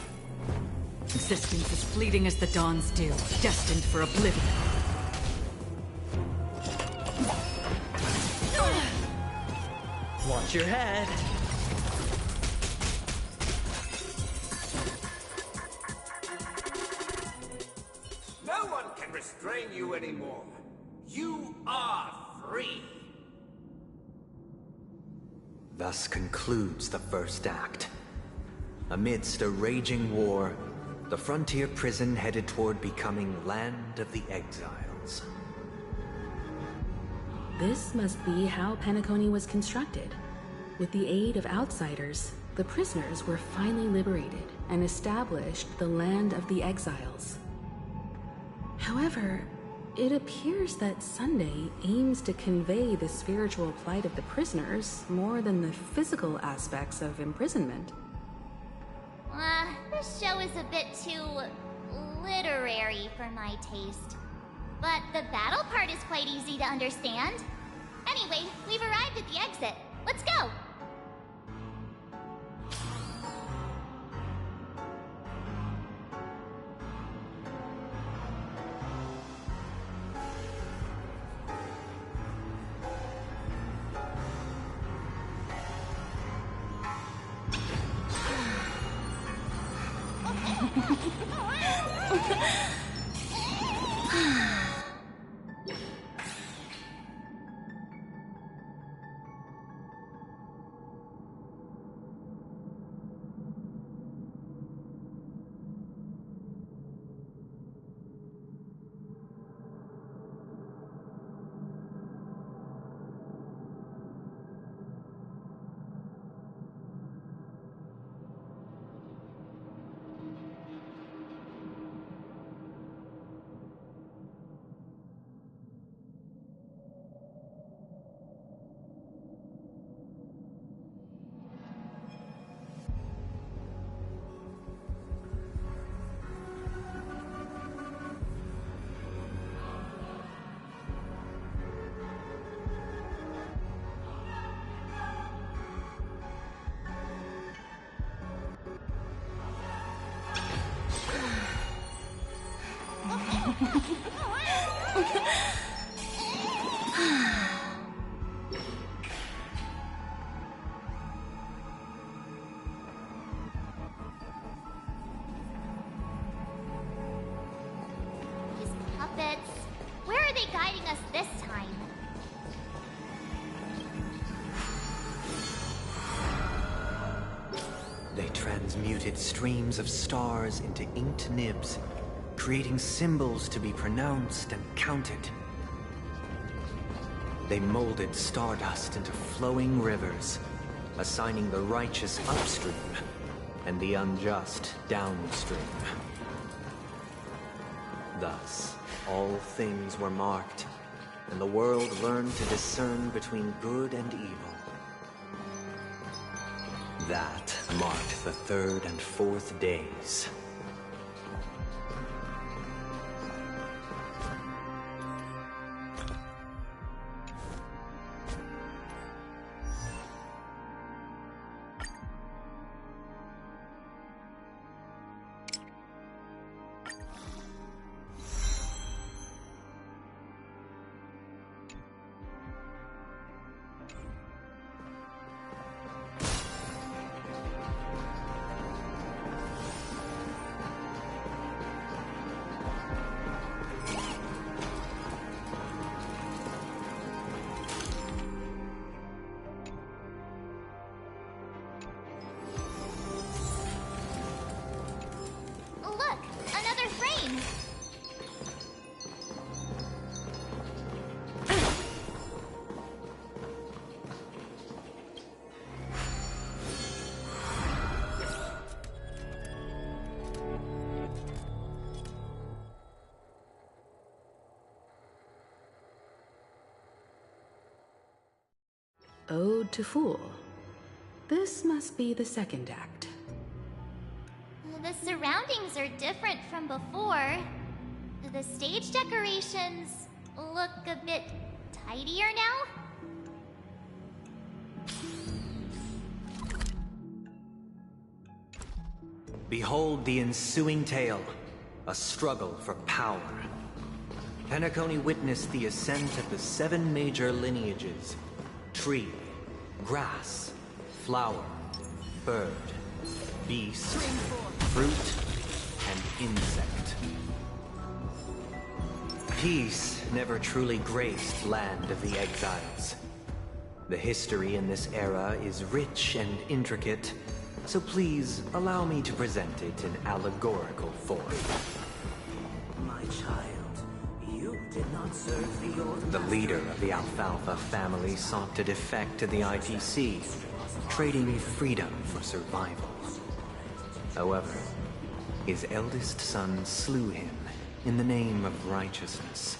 Speaker 8: Existence as fleeting as the dawn's dew, destined for oblivion.
Speaker 15: Watch your head.
Speaker 12: No one can restrain you anymore. You are free.
Speaker 13: Thus concludes the first act. Amidst a raging war, the frontier prison headed toward becoming Land of the Exiles.
Speaker 4: This must be how Penacony was constructed. With the aid of outsiders, the prisoners were finally liberated and established the Land of the Exiles. However, it appears that Sunday aims to convey the spiritual plight of the prisoners more than the physical aspects of imprisonment.
Speaker 2: This show is a bit too literary for my taste. But the battle part is quite easy to understand. Anyway, we've arrived at the exit. Let's go! These puppets. Where are they guiding us this time?
Speaker 13: They transmuted streams of stars into inked nibs, creating symbols to be pronounced and counted. They molded stardust into flowing rivers, assigning the righteous upstream and the unjust downstream. Thus, all things were marked, and the world learned to discern between good and evil. That marked the third and fourth days.
Speaker 4: Ode to Fool. This must be the second act.
Speaker 2: The surroundings are different from before. The stage decorations look a bit tidier now.
Speaker 13: Behold the ensuing tale, a struggle for power. Penacony witnessed the ascent of the 7 major lineages: tree, grass, flower, bird, beast, fruit, and insect. Peace never truly graced Land of the Exiles. The history in this era is rich and intricate, so please allow me to present it in allegorical form.
Speaker 15: My child, you did not serve the Order.
Speaker 13: The leader of the Alfalfa family sought to defect to the IPC, trading freedom for survival. However, his eldest son slew him in the name of righteousness,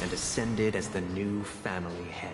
Speaker 13: and ascended as the new family head.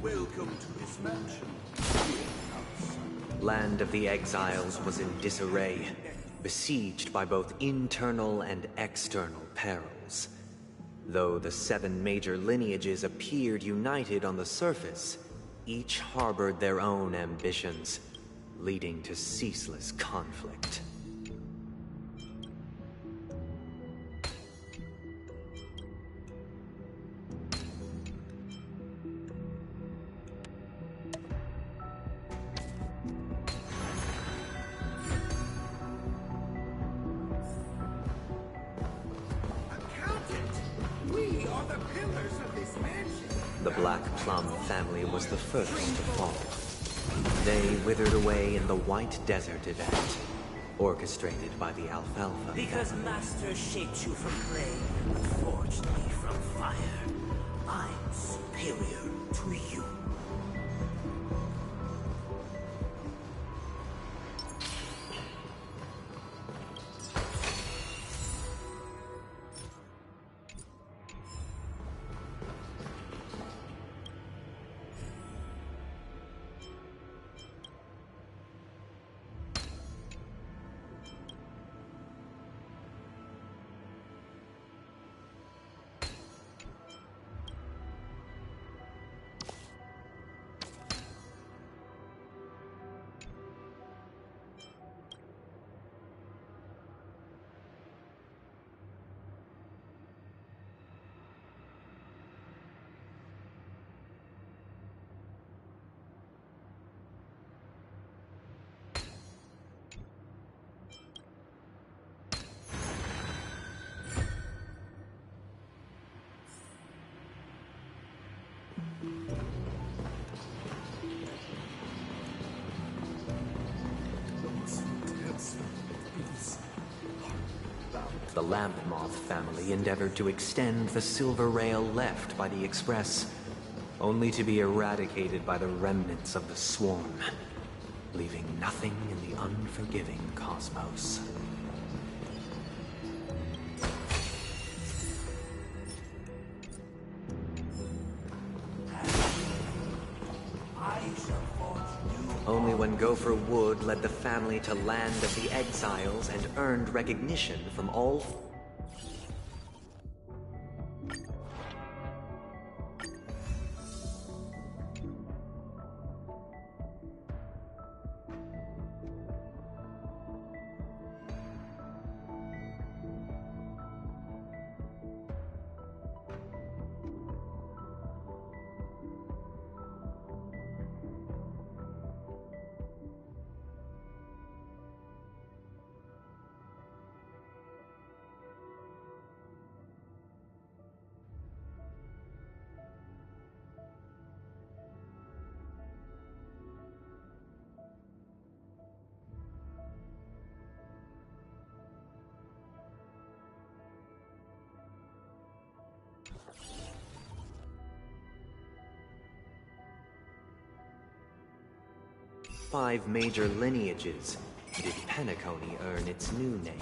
Speaker 12: Welcome to his mansion.
Speaker 13: Land of the Exiles was in disarray, besieged by both internal and external perils. Though the 7 major lineages appeared united on the surface, each harbored their own ambitions, leading to ceaseless conflict. The Black Plum family was the first to fall. They withered away in the White Desert event, orchestrated by the Alfalfa.
Speaker 15: Because Master shaped you from clay, but forged me from fire. I'm superior to you.
Speaker 13: The Lamp Moth family endeavored to extend the silver rail left by the Express, only to be eradicated by the remnants of the Swarm, leaving nothing in the unforgiving cosmos. Only when Gopher Wood led the family to Land of the Exiles and earned recognition from all... 5 major lineages did Penacony earn its new name?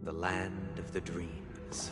Speaker 13: The land of the dreams.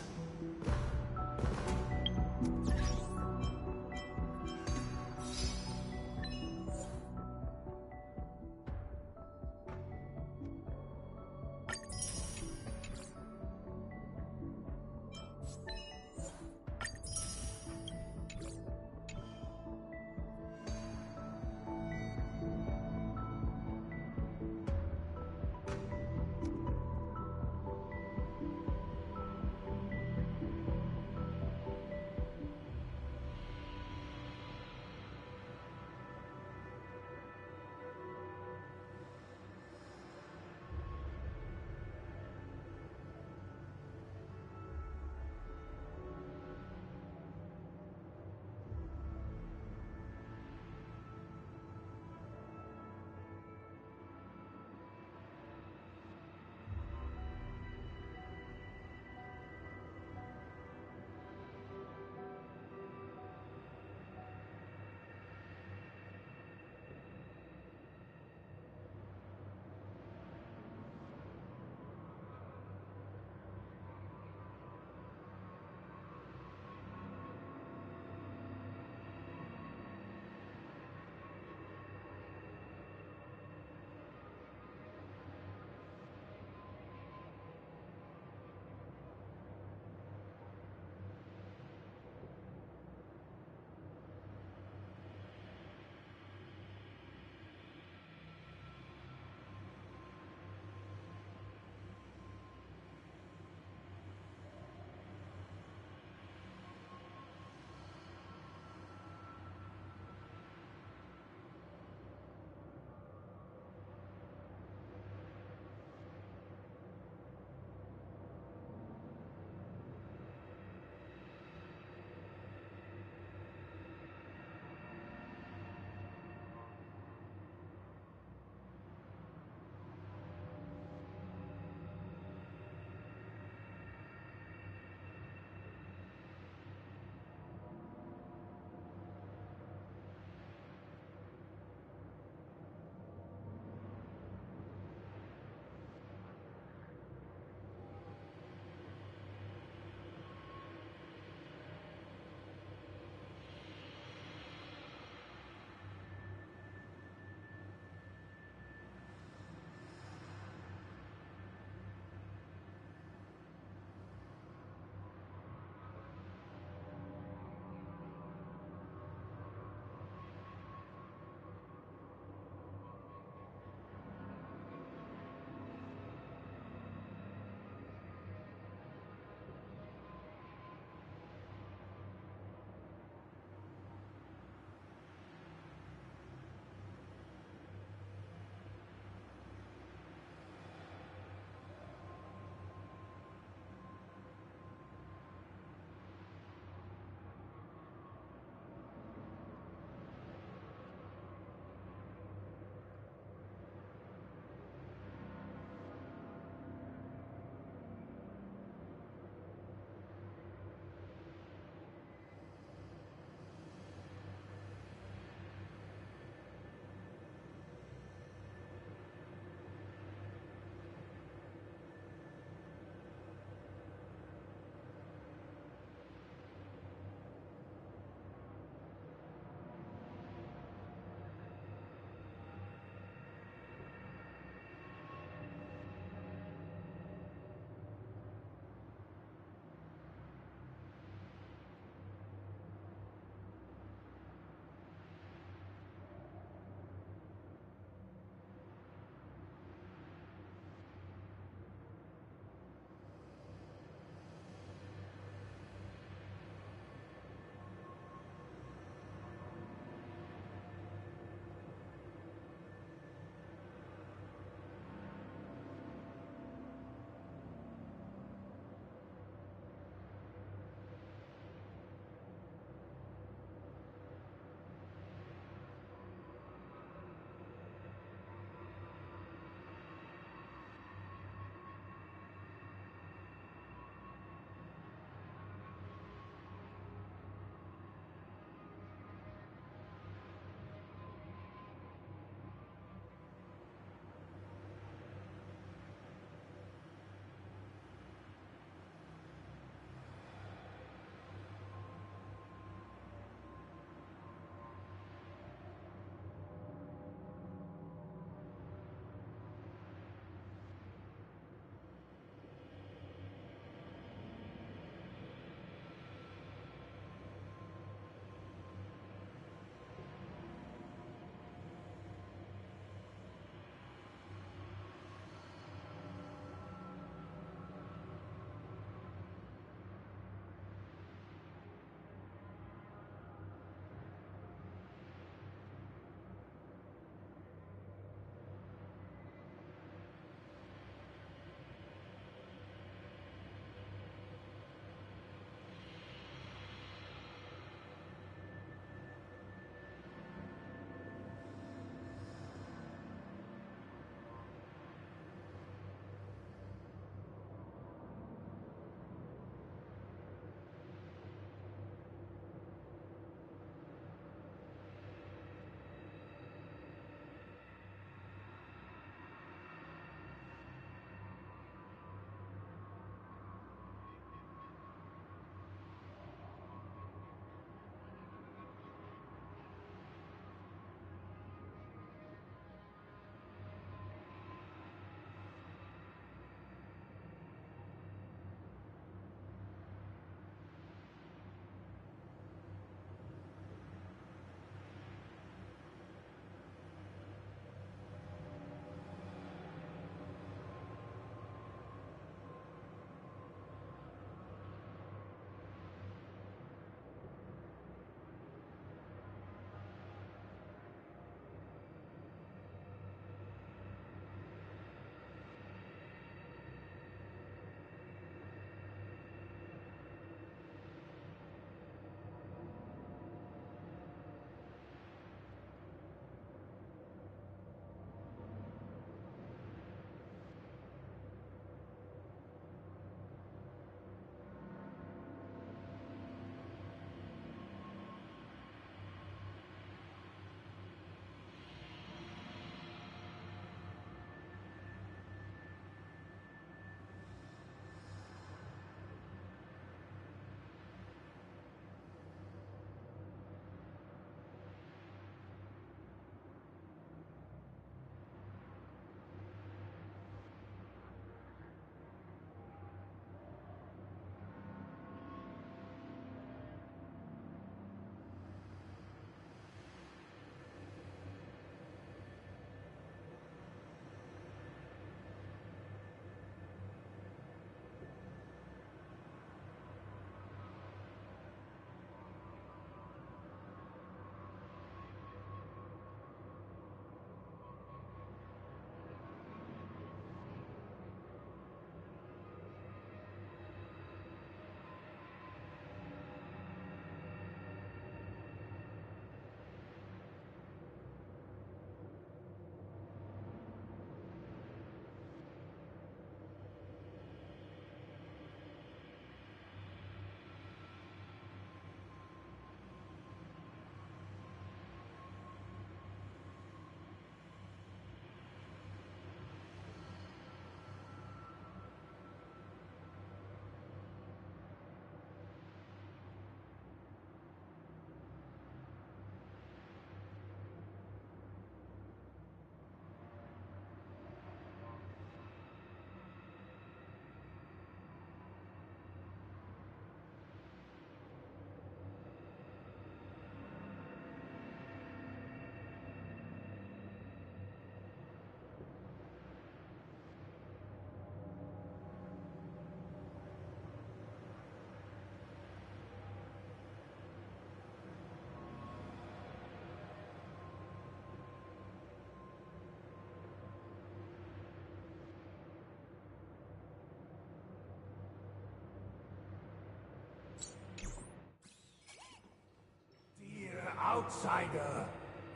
Speaker 16: outsider,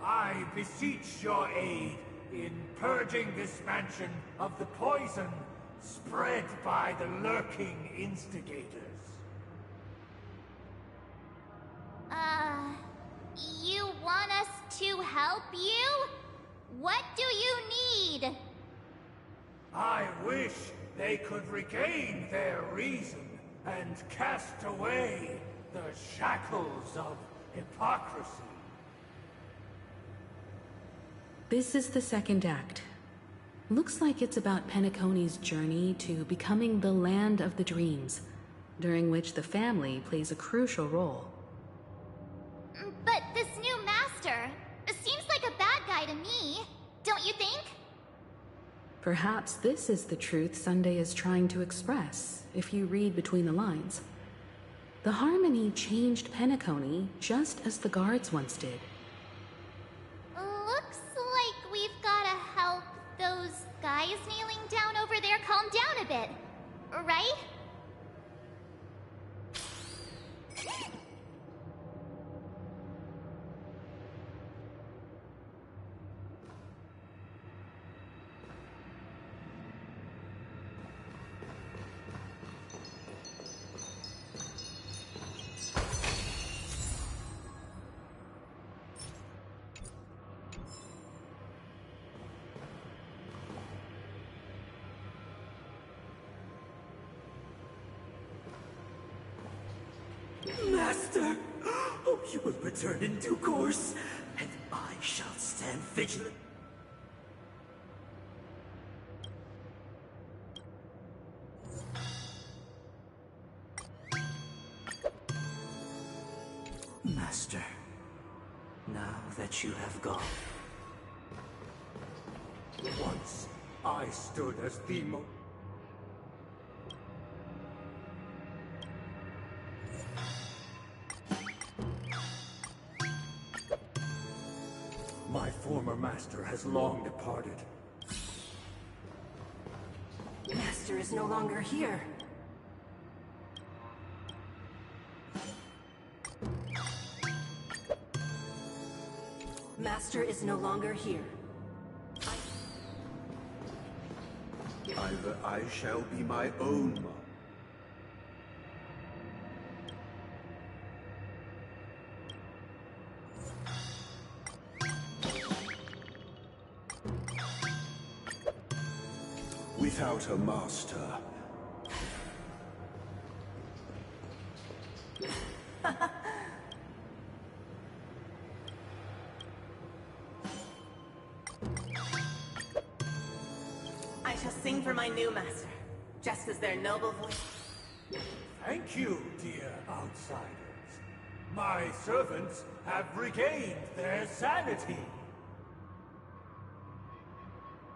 Speaker 16: I beseech your aid in purging this mansion of the poison spread by the lurking instigators.
Speaker 2: You want us to help you? What do you need?
Speaker 16: I wish they could regain their reason and cast away the shackles of hypocrisy.
Speaker 4: This is the second act. Looks like it's about Penacony's journey to becoming the land of the dreams, during which the family plays a crucial role.
Speaker 2: But this new master seems like a bad guy to me, don't you think?
Speaker 4: Perhaps this is the truth Sunday is trying to express, if you read between the lines. The Harmony changed Penacony just as the guards once did.
Speaker 2: Looks like we've gotta help those guys kneeling down over there calm down a bit, right?
Speaker 15: Master! Oh, you will return in due course, and I shall stand vigilant. Master, now that you have gone.
Speaker 16: Once I stood as the most... My former master has long departed.
Speaker 17: Master is no longer here. Master is no longer here.
Speaker 12: Either I shall be my own monk. Without a master.
Speaker 17: I shall sing for my new master, just as their noble voice.
Speaker 16: Thank you, dear outsiders. My servants have regained their sanity.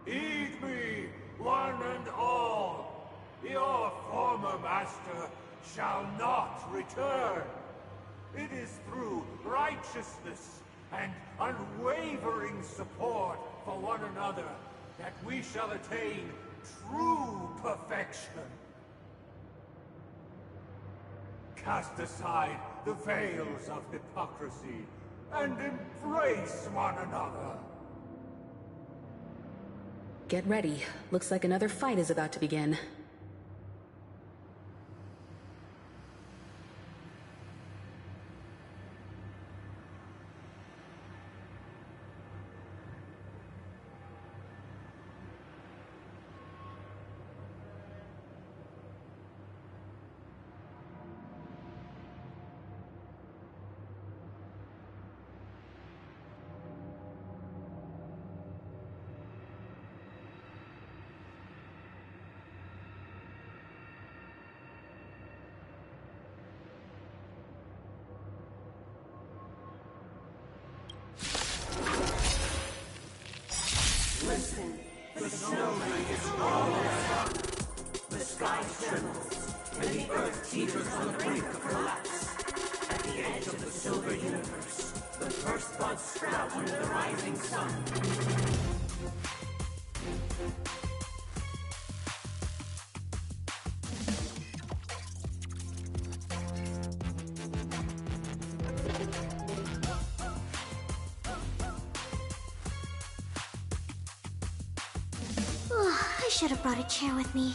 Speaker 16: Heed me, one and all. Your former master shall not return. It is through righteousness and unwavering support for one another that we shall attain true perfection. Cast aside the veils of hypocrisy and embrace one another.
Speaker 4: Get ready. Looks like another fight is about to begin.
Speaker 15: Listen, the snowman is all around. The sky trembles, and the earth teeters on the brink of collapse. At the edge of the silver universe, the first buds sprout under the rising sun.
Speaker 2: should have brought a chair with me.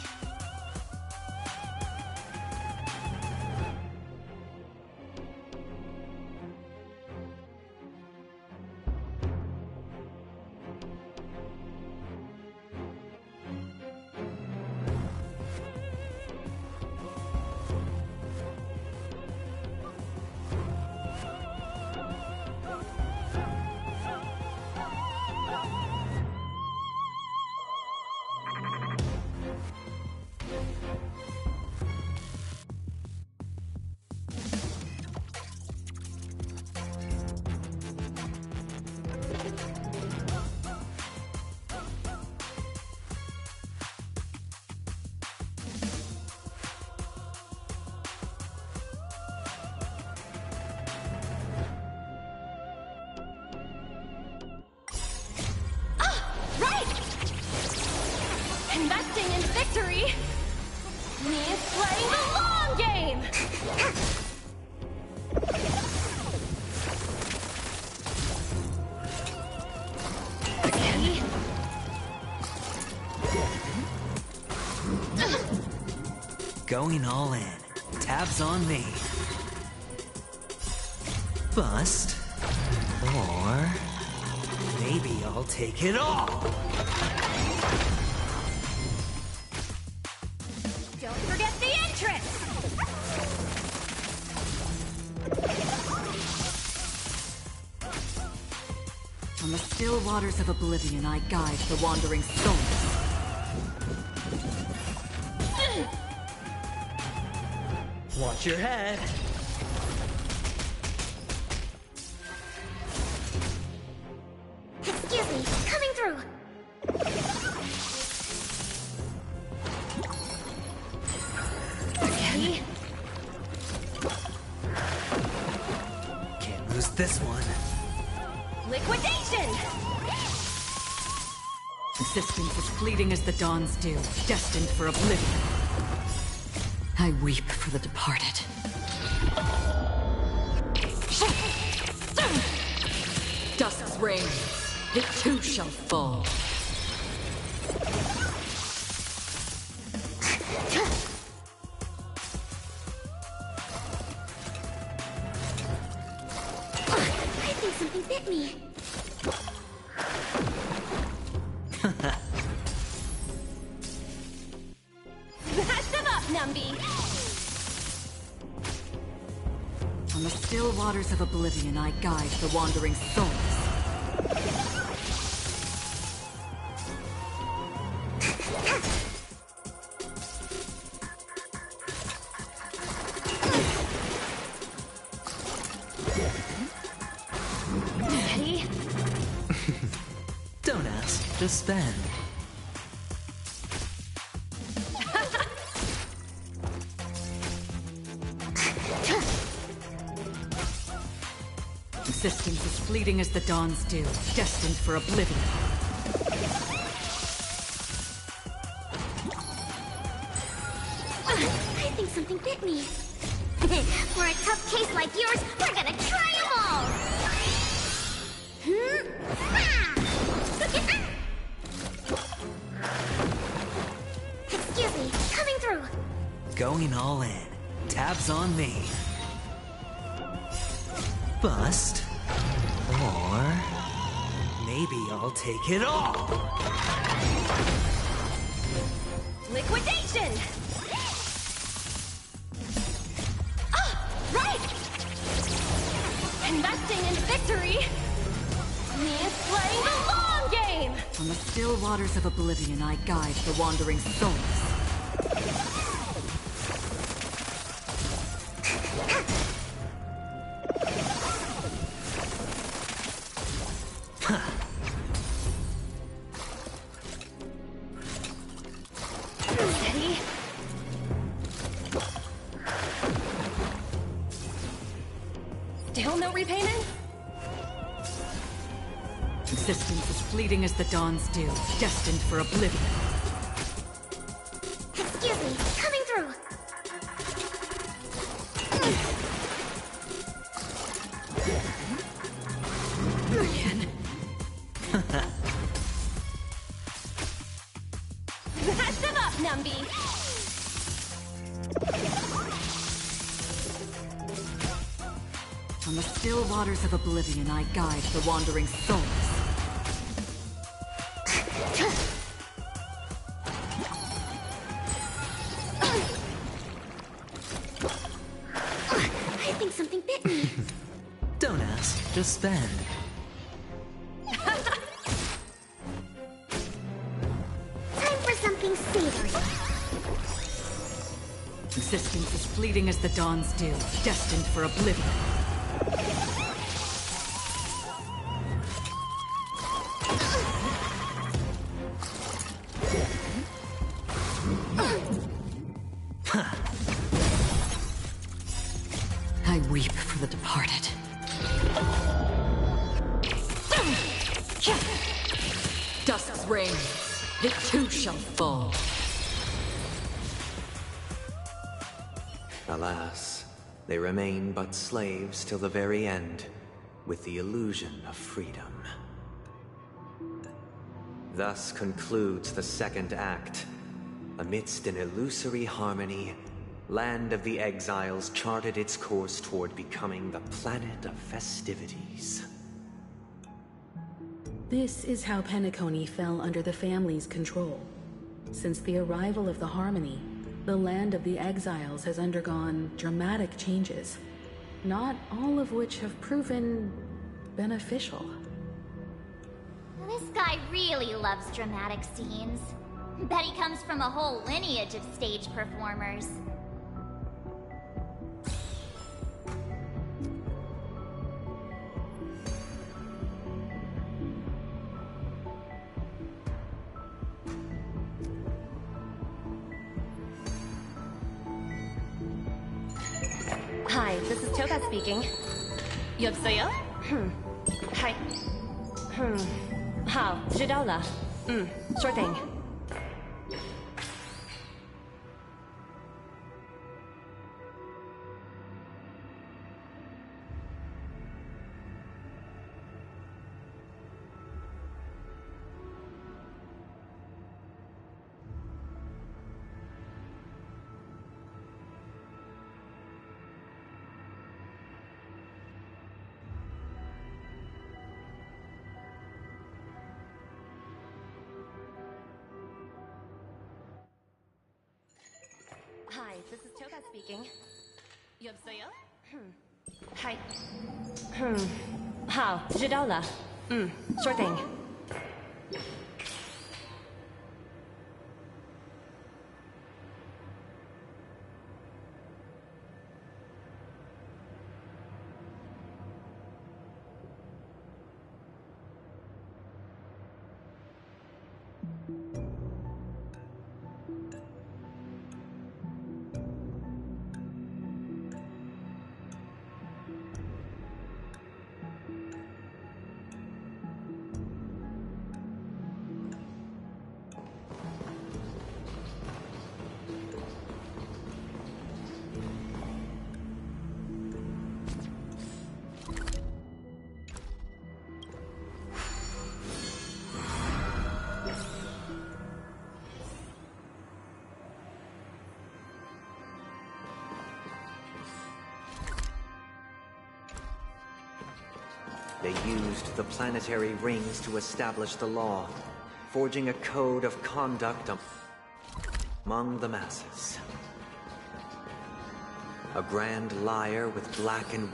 Speaker 9: Investing in victory means playing the long game!
Speaker 18: Going all in. Tabs on me. Bust. Or maybe I'll take it all.
Speaker 9: Don't forget the entrance!
Speaker 8: On the still waters of oblivion, I guide the wandering souls.
Speaker 18: Watch your head.
Speaker 2: Excuse me, coming through.
Speaker 9: Okay.
Speaker 18: Can't lose this one.
Speaker 9: Liquidation!
Speaker 8: Existence as fleeting as the dawn's dew, destined for oblivion. I weep for the departed. Dusk's reign, it too shall fall.
Speaker 2: I think something bit me.
Speaker 9: Smash them up, Numby!
Speaker 8: On the still waters of oblivion, I guide the wandering souls.
Speaker 9: Ready?
Speaker 18: Don't ask, just spend.
Speaker 8: Existence as fleeting as the dawn's dew, destined for oblivion.
Speaker 2: I think something bit me. For a tough case like yours, we're gonna try them all! Excuse me, coming through.
Speaker 18: Going all in. Tabs on me. Bust. Or maybe I'll take it all.
Speaker 9: Liquidation! Right! Investing in victory means playing the long game!
Speaker 8: On the still waters of oblivion, I guide the wandering souls.
Speaker 9: Steady. Still no repayment?
Speaker 8: Existence as fleeting as the dawn's dew, destined for oblivion.
Speaker 2: Excuse me, coming through.
Speaker 8: Again. On the still waters of oblivion, I guide the wandering souls.
Speaker 1: I think something bit me.
Speaker 18: Don't ask, just spend.
Speaker 1: Time for something savory.
Speaker 8: Existence is fleeting as the dawn's dew, destined for oblivion. I weep for the departed. Dusk's reign, it too shall fall.
Speaker 13: Alas, they remain but slaves till the very end, with the illusion of freedom. Thus concludes the second act. Amidst an illusory harmony, Land of the Exiles charted its course toward becoming the planet of festivities.
Speaker 4: This is how Penacony fell under the family's control. Since the arrival of the Harmony, the Land of the Exiles has undergone dramatic changes, not all of which have proven beneficial.
Speaker 2: This guy really loves dramatic scenes. Bet he comes from a whole lineage of stage performers.
Speaker 19: Hi, this is Toga speaking. 여보세요? Hi. 好，知道了。sure thing. Hi, this is Toga speaking. 여보세요? Hi. 好，知道了。sure thing.
Speaker 13: They used the planetary rings to establish the law, forging a code of conduct among the masses. A grand lyre with black and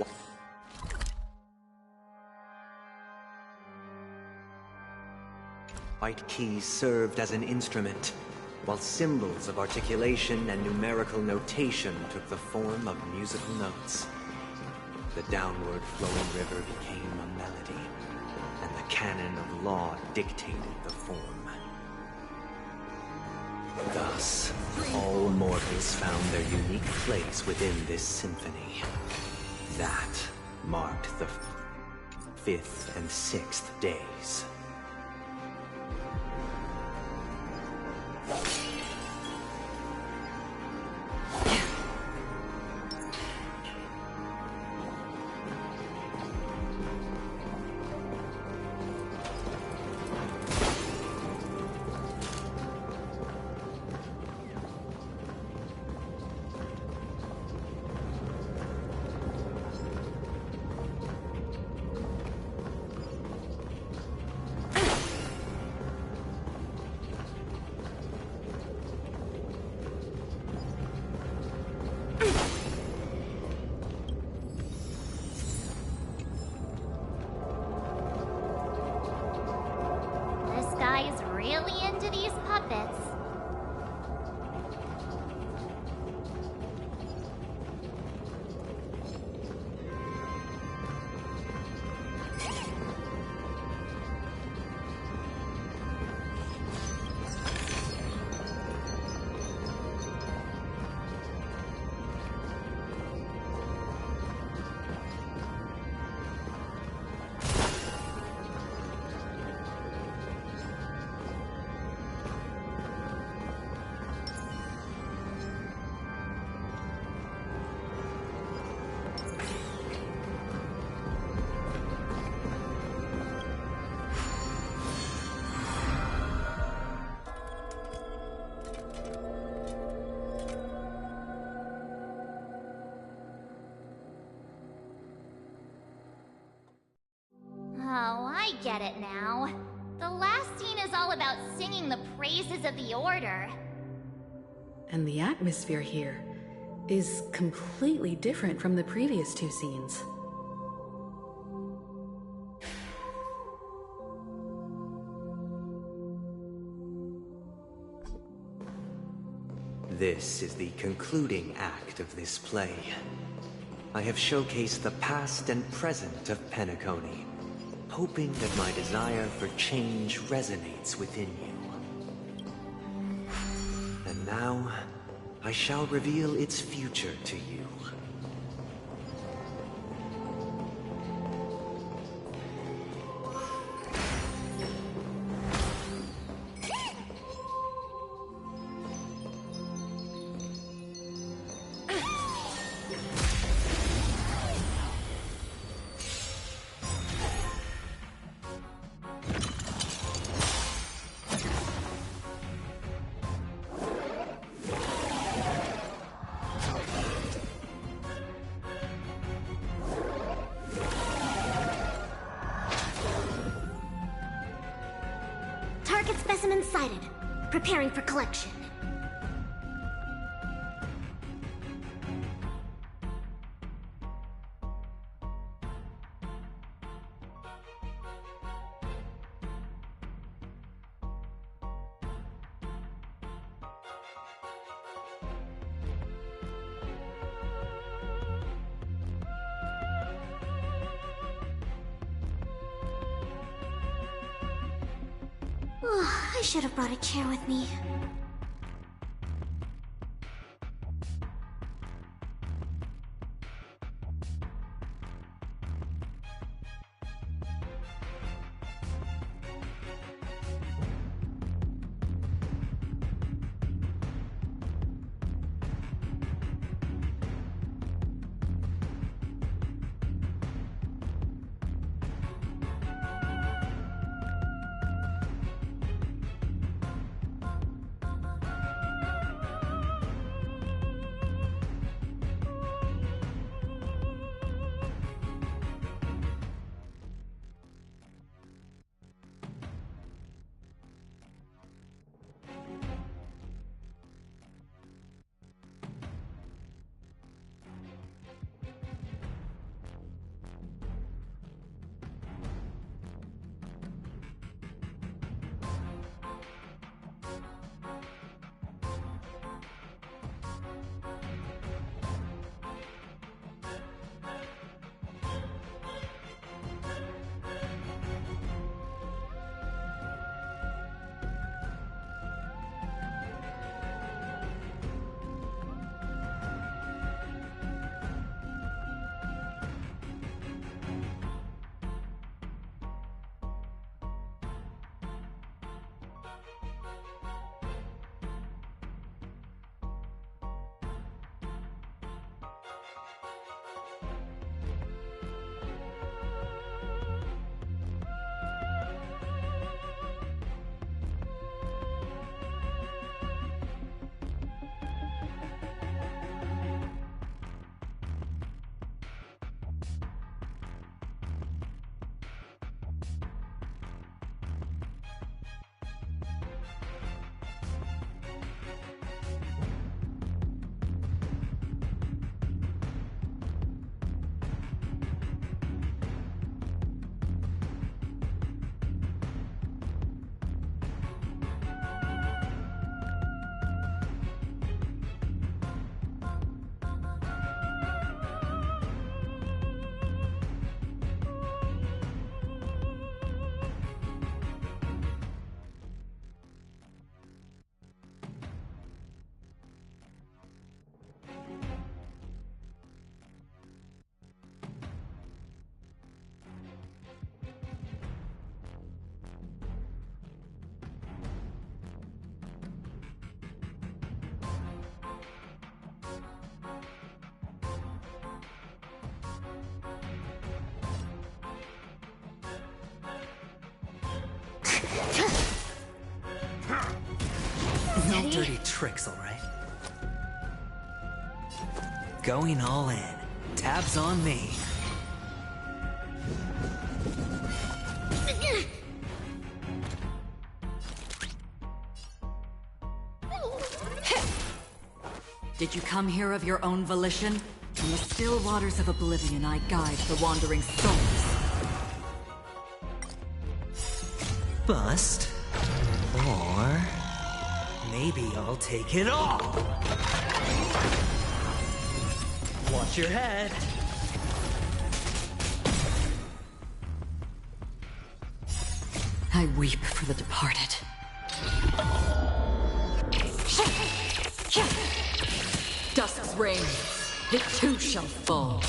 Speaker 13: white keys served as an instrument, while symbols of articulation and numerical notation took the form of musical notes. The downward flowing river became a melody, and the canon of law dictated the form. Thus, all mortals found their unique place within this symphony. That marked the 5th and 6th days.
Speaker 2: I get it now. The last scene is all about singing the praises of the Order.
Speaker 4: And the atmosphere here is completely different from the previous two scenes.
Speaker 13: This is the concluding act of this play. I have showcased the past and present of Penacony, hoping that my desire for change resonates within you. And now, I shall reveal its future to you.
Speaker 1: Target specimen sighted. Preparing for collection. I should have brought a chair with me.
Speaker 18: No dirty tricks, all right? Going all in. Tabs on me.
Speaker 8: Did you come here of your own volition? In the still waters of oblivion, I guide the wandering souls.
Speaker 18: Bust. Or maybe I'll take it all. Watch your head.
Speaker 8: I weep for the departed. Dusk's reign, it too shall fall.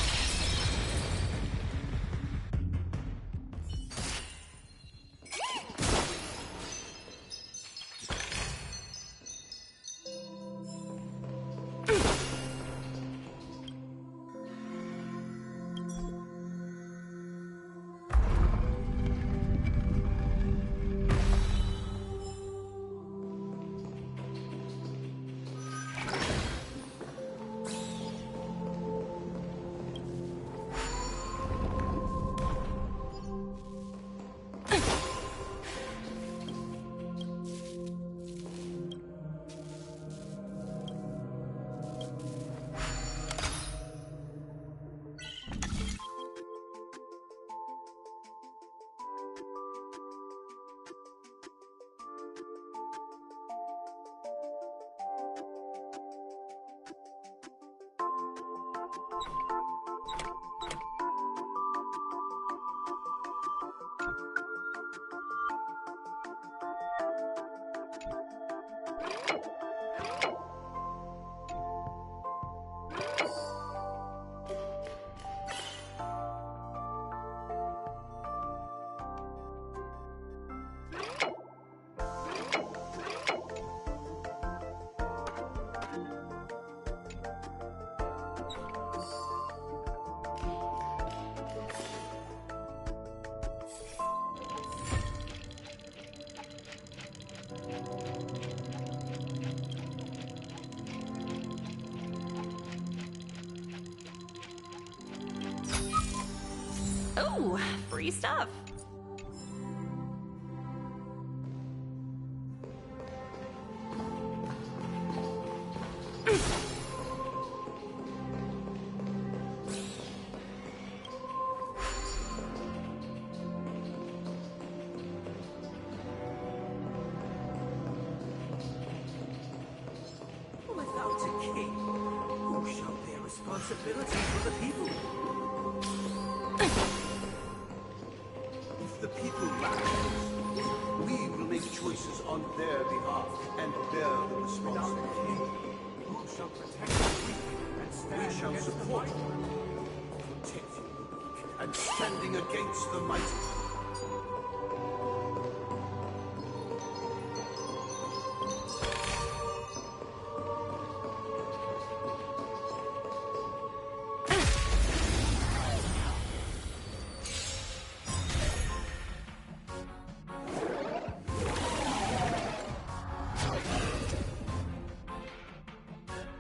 Speaker 19: Oh, free stuff.
Speaker 15: Without a king, who shall bear responsibility for the people? If the people lack us, we will make choices on their behalf and bear the responsibility. Who shall protect the weak and stand we shall support protect the weak and standing against the mighty.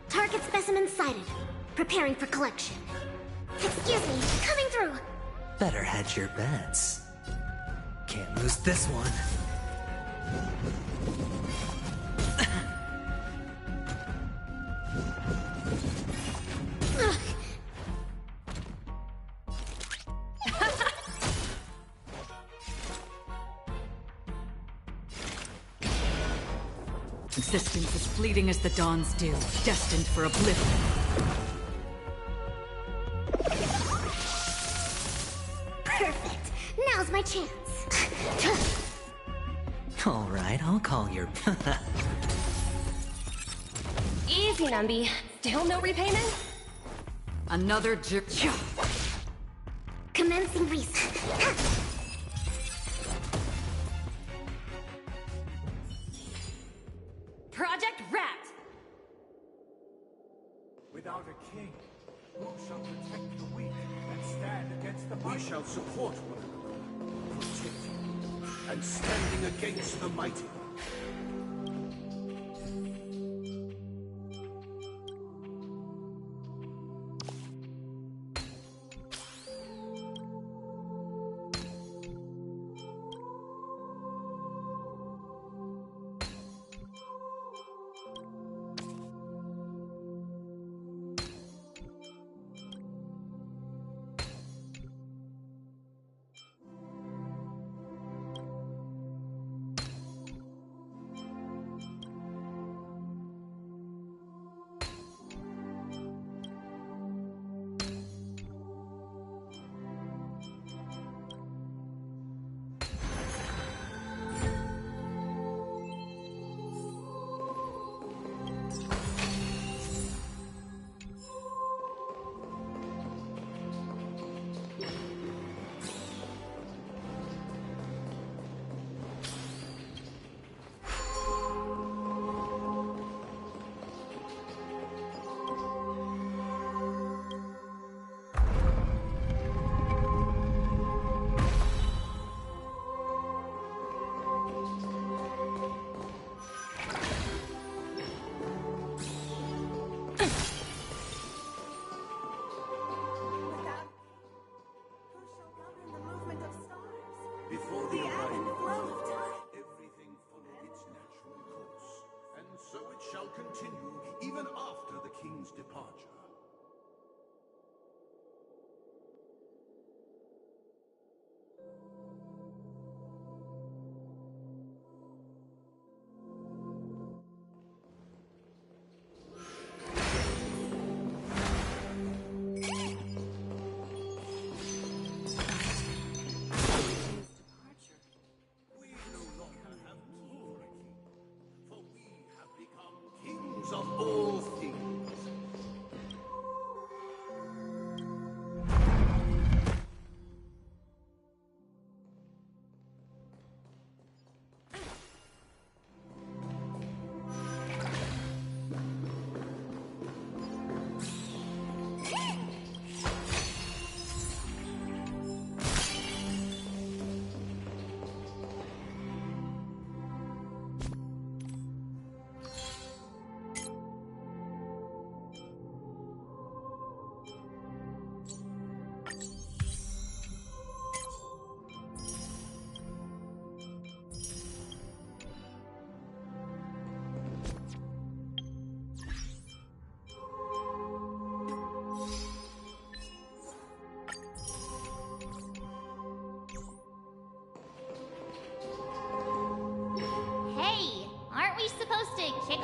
Speaker 2: Target specimen sighted. Preparing for collection. Excuse me, coming through.
Speaker 18: Better hedge your bets. Can't lose this one.
Speaker 8: Existence as fleeting as the dawn's dew, destined for oblivion.
Speaker 2: Perfect. Now's my chance.
Speaker 18: All right, I'll call your...
Speaker 19: Easy, Numby. Still no repayment?
Speaker 8: Another
Speaker 2: Commencing reset.
Speaker 19: Project Rat!
Speaker 16: Without a king, who shall protect the weak and stand against the mighty?
Speaker 15: We shall support one another, protecting and standing against the mighty.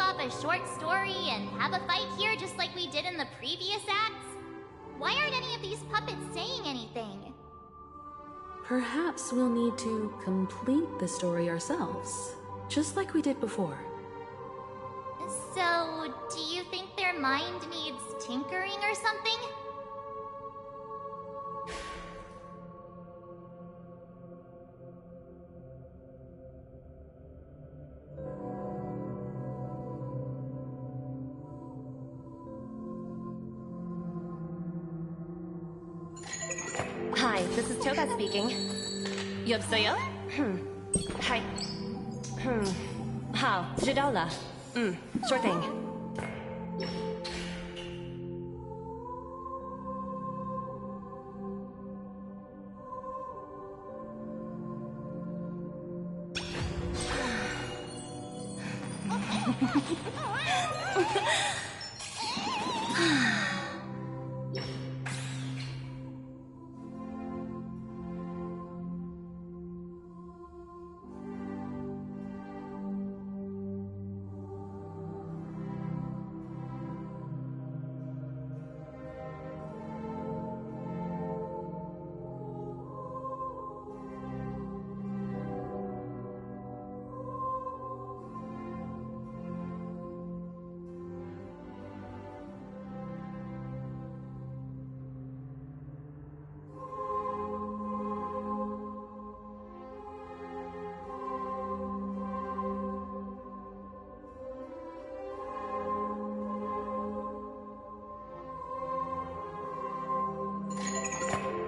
Speaker 2: off a short story and have a fight here just like we did in the previous acts? Why aren't any of these puppets saying anything?
Speaker 4: Perhaps we'll need to complete the story ourselves, just like we did before.
Speaker 2: So, do you think their mind needs tinkering or something?
Speaker 19: Hi, this is Toga speaking. 여보세요? Hi.好, 知道了. Sure thing.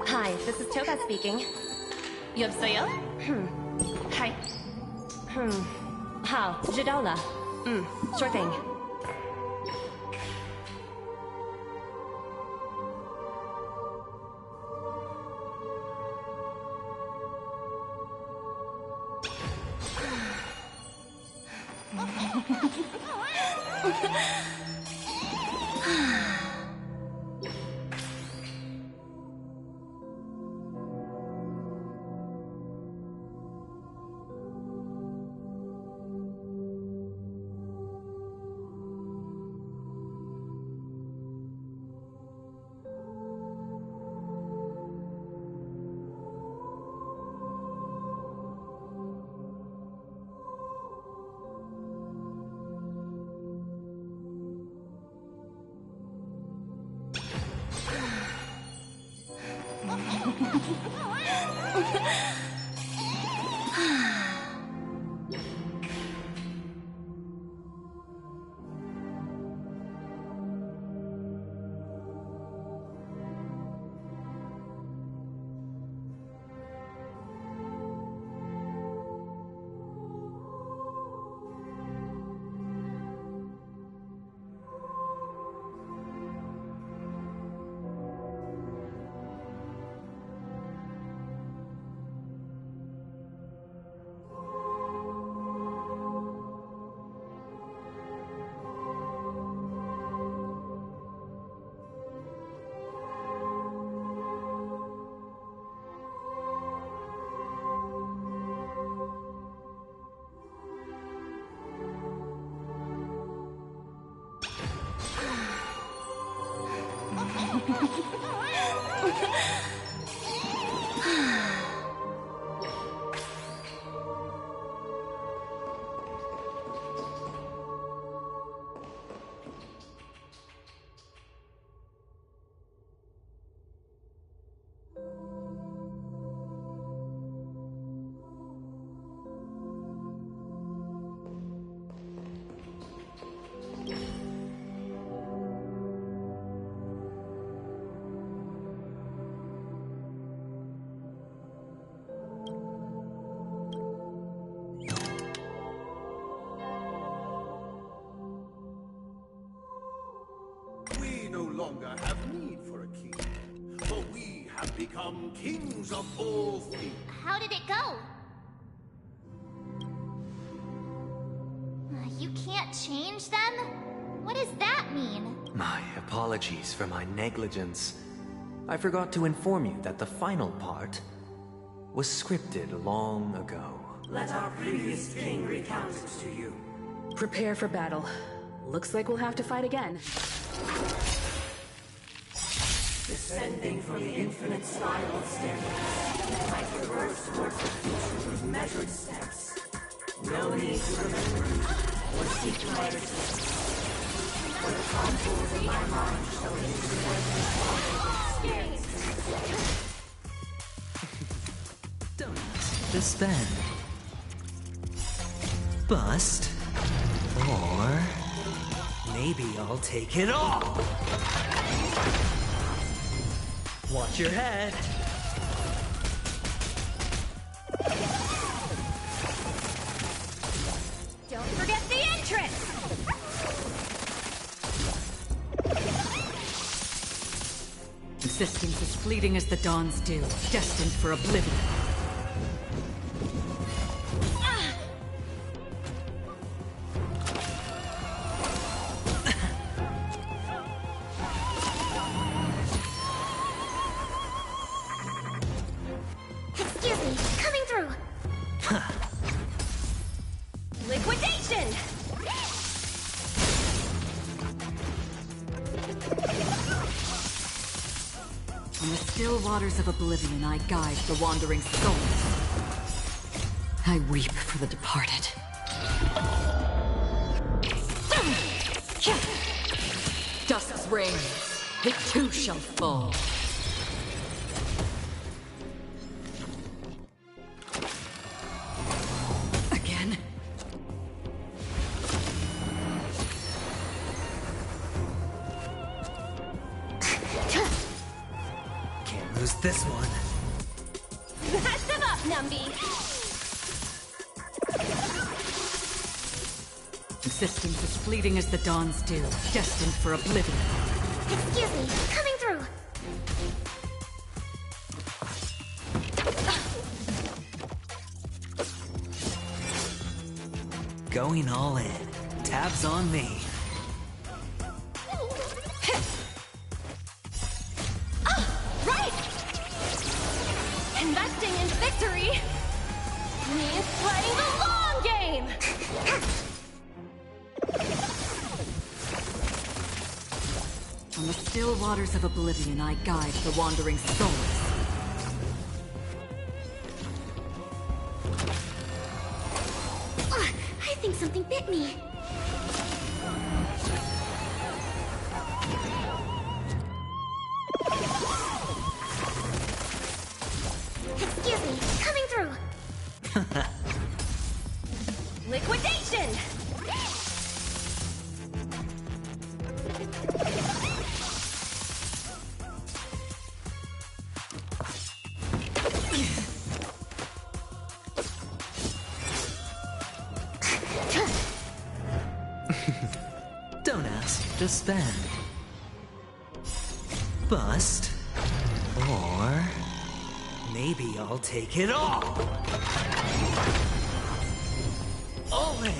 Speaker 19: Hi, this is Toga speaking. 여보세요? Hi. 好, 知道了. Sure thing.
Speaker 16: longer have need for a king, for we have become kings of all things.
Speaker 2: How did it go? You can't change them? What does that mean?
Speaker 13: My apologies for my negligence. I forgot to inform you that the final part was scripted long ago.
Speaker 15: Let our previous king recount it to you.
Speaker 4: Prepare for battle. Looks like we'll have to fight again.
Speaker 15: Descending from the infinite spiral staircase, I traverse towards the future with measured steps. No need to remember me, or seek my existence. For the contours of my mind shall influence experiences.
Speaker 18: Don't just then. Bust. Or maybe I'll take it all. Watch your head.
Speaker 2: Don't forget the entrance!
Speaker 8: Existence is fleeting as the dawn's dew, destined for oblivion.
Speaker 2: Excuse me, coming through! Liquidation!
Speaker 8: On the still waters of oblivion, I guide the wandering souls. I weep for the departed. Dusk's reign, it too shall fall. Again?
Speaker 18: Can't lose this one.
Speaker 2: Smash them up, Numby!
Speaker 8: Existence is fleeting as the dawn's dew, destined for oblivion.
Speaker 2: Excuse me, coming through!
Speaker 18: Going all in. Tabs on me.
Speaker 2: Right! Investing in victory means playing the long game!
Speaker 8: On the still waters of oblivion, I guide the wandering souls.
Speaker 2: I think something bit me. Excuse me, coming through. Liquidation!
Speaker 18: Don't ask, just spend. Bust. Or maybe I'll take it all. All in.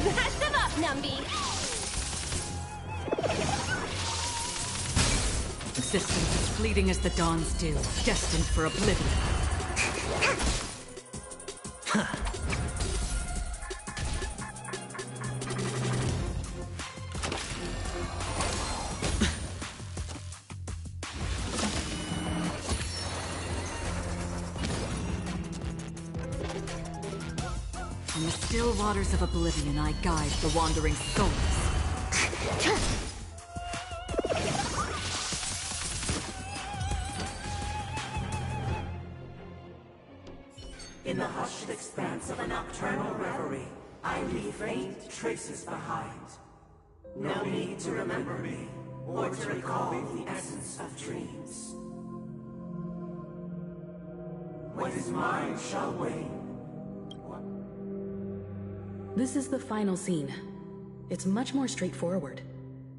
Speaker 2: Smash them up, Numby!
Speaker 8: Existence is fleeting as the dawn's dew, destined for oblivion. On the still waters of oblivion, I guide the wandering souls.
Speaker 15: In the hushed expanse of a nocturnal reverie, I leave faint traces behind. No need to remember me, or to recall the essence of dreams. What is mine shall wane.
Speaker 4: This is the final scene. It's much more straightforward.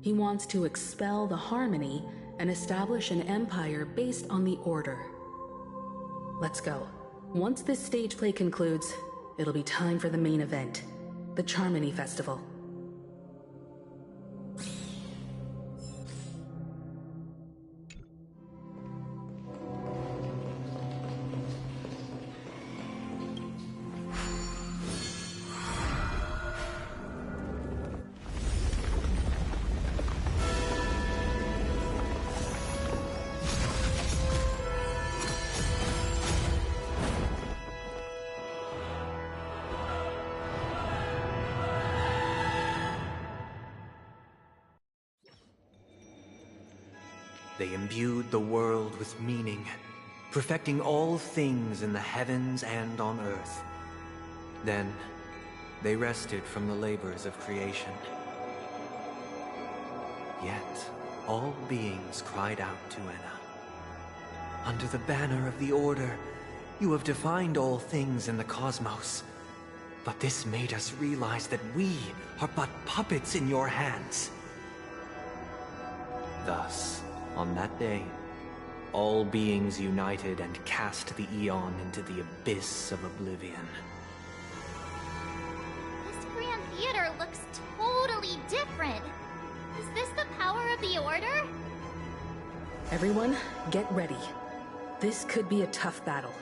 Speaker 4: He wants to expel the Harmony and establish an empire based on the Order. Let's go. Once this stage play concludes, it'll be time for the main event, the Charmony Festival.
Speaker 13: They imbued the world with meaning, perfecting all things in the heavens and on earth. Then, they rested from the labors of creation. Yet, all beings cried out to Enna. Under the banner of the Order, you have defined all things in the cosmos. But this made us realize that we are but puppets in your hands. Thus, on that day, all beings united and cast the Eon into the abyss of oblivion.
Speaker 2: This Grand Theater looks totally different. Is this the power of the Order?
Speaker 4: Everyone, get ready. This could be a tough battle.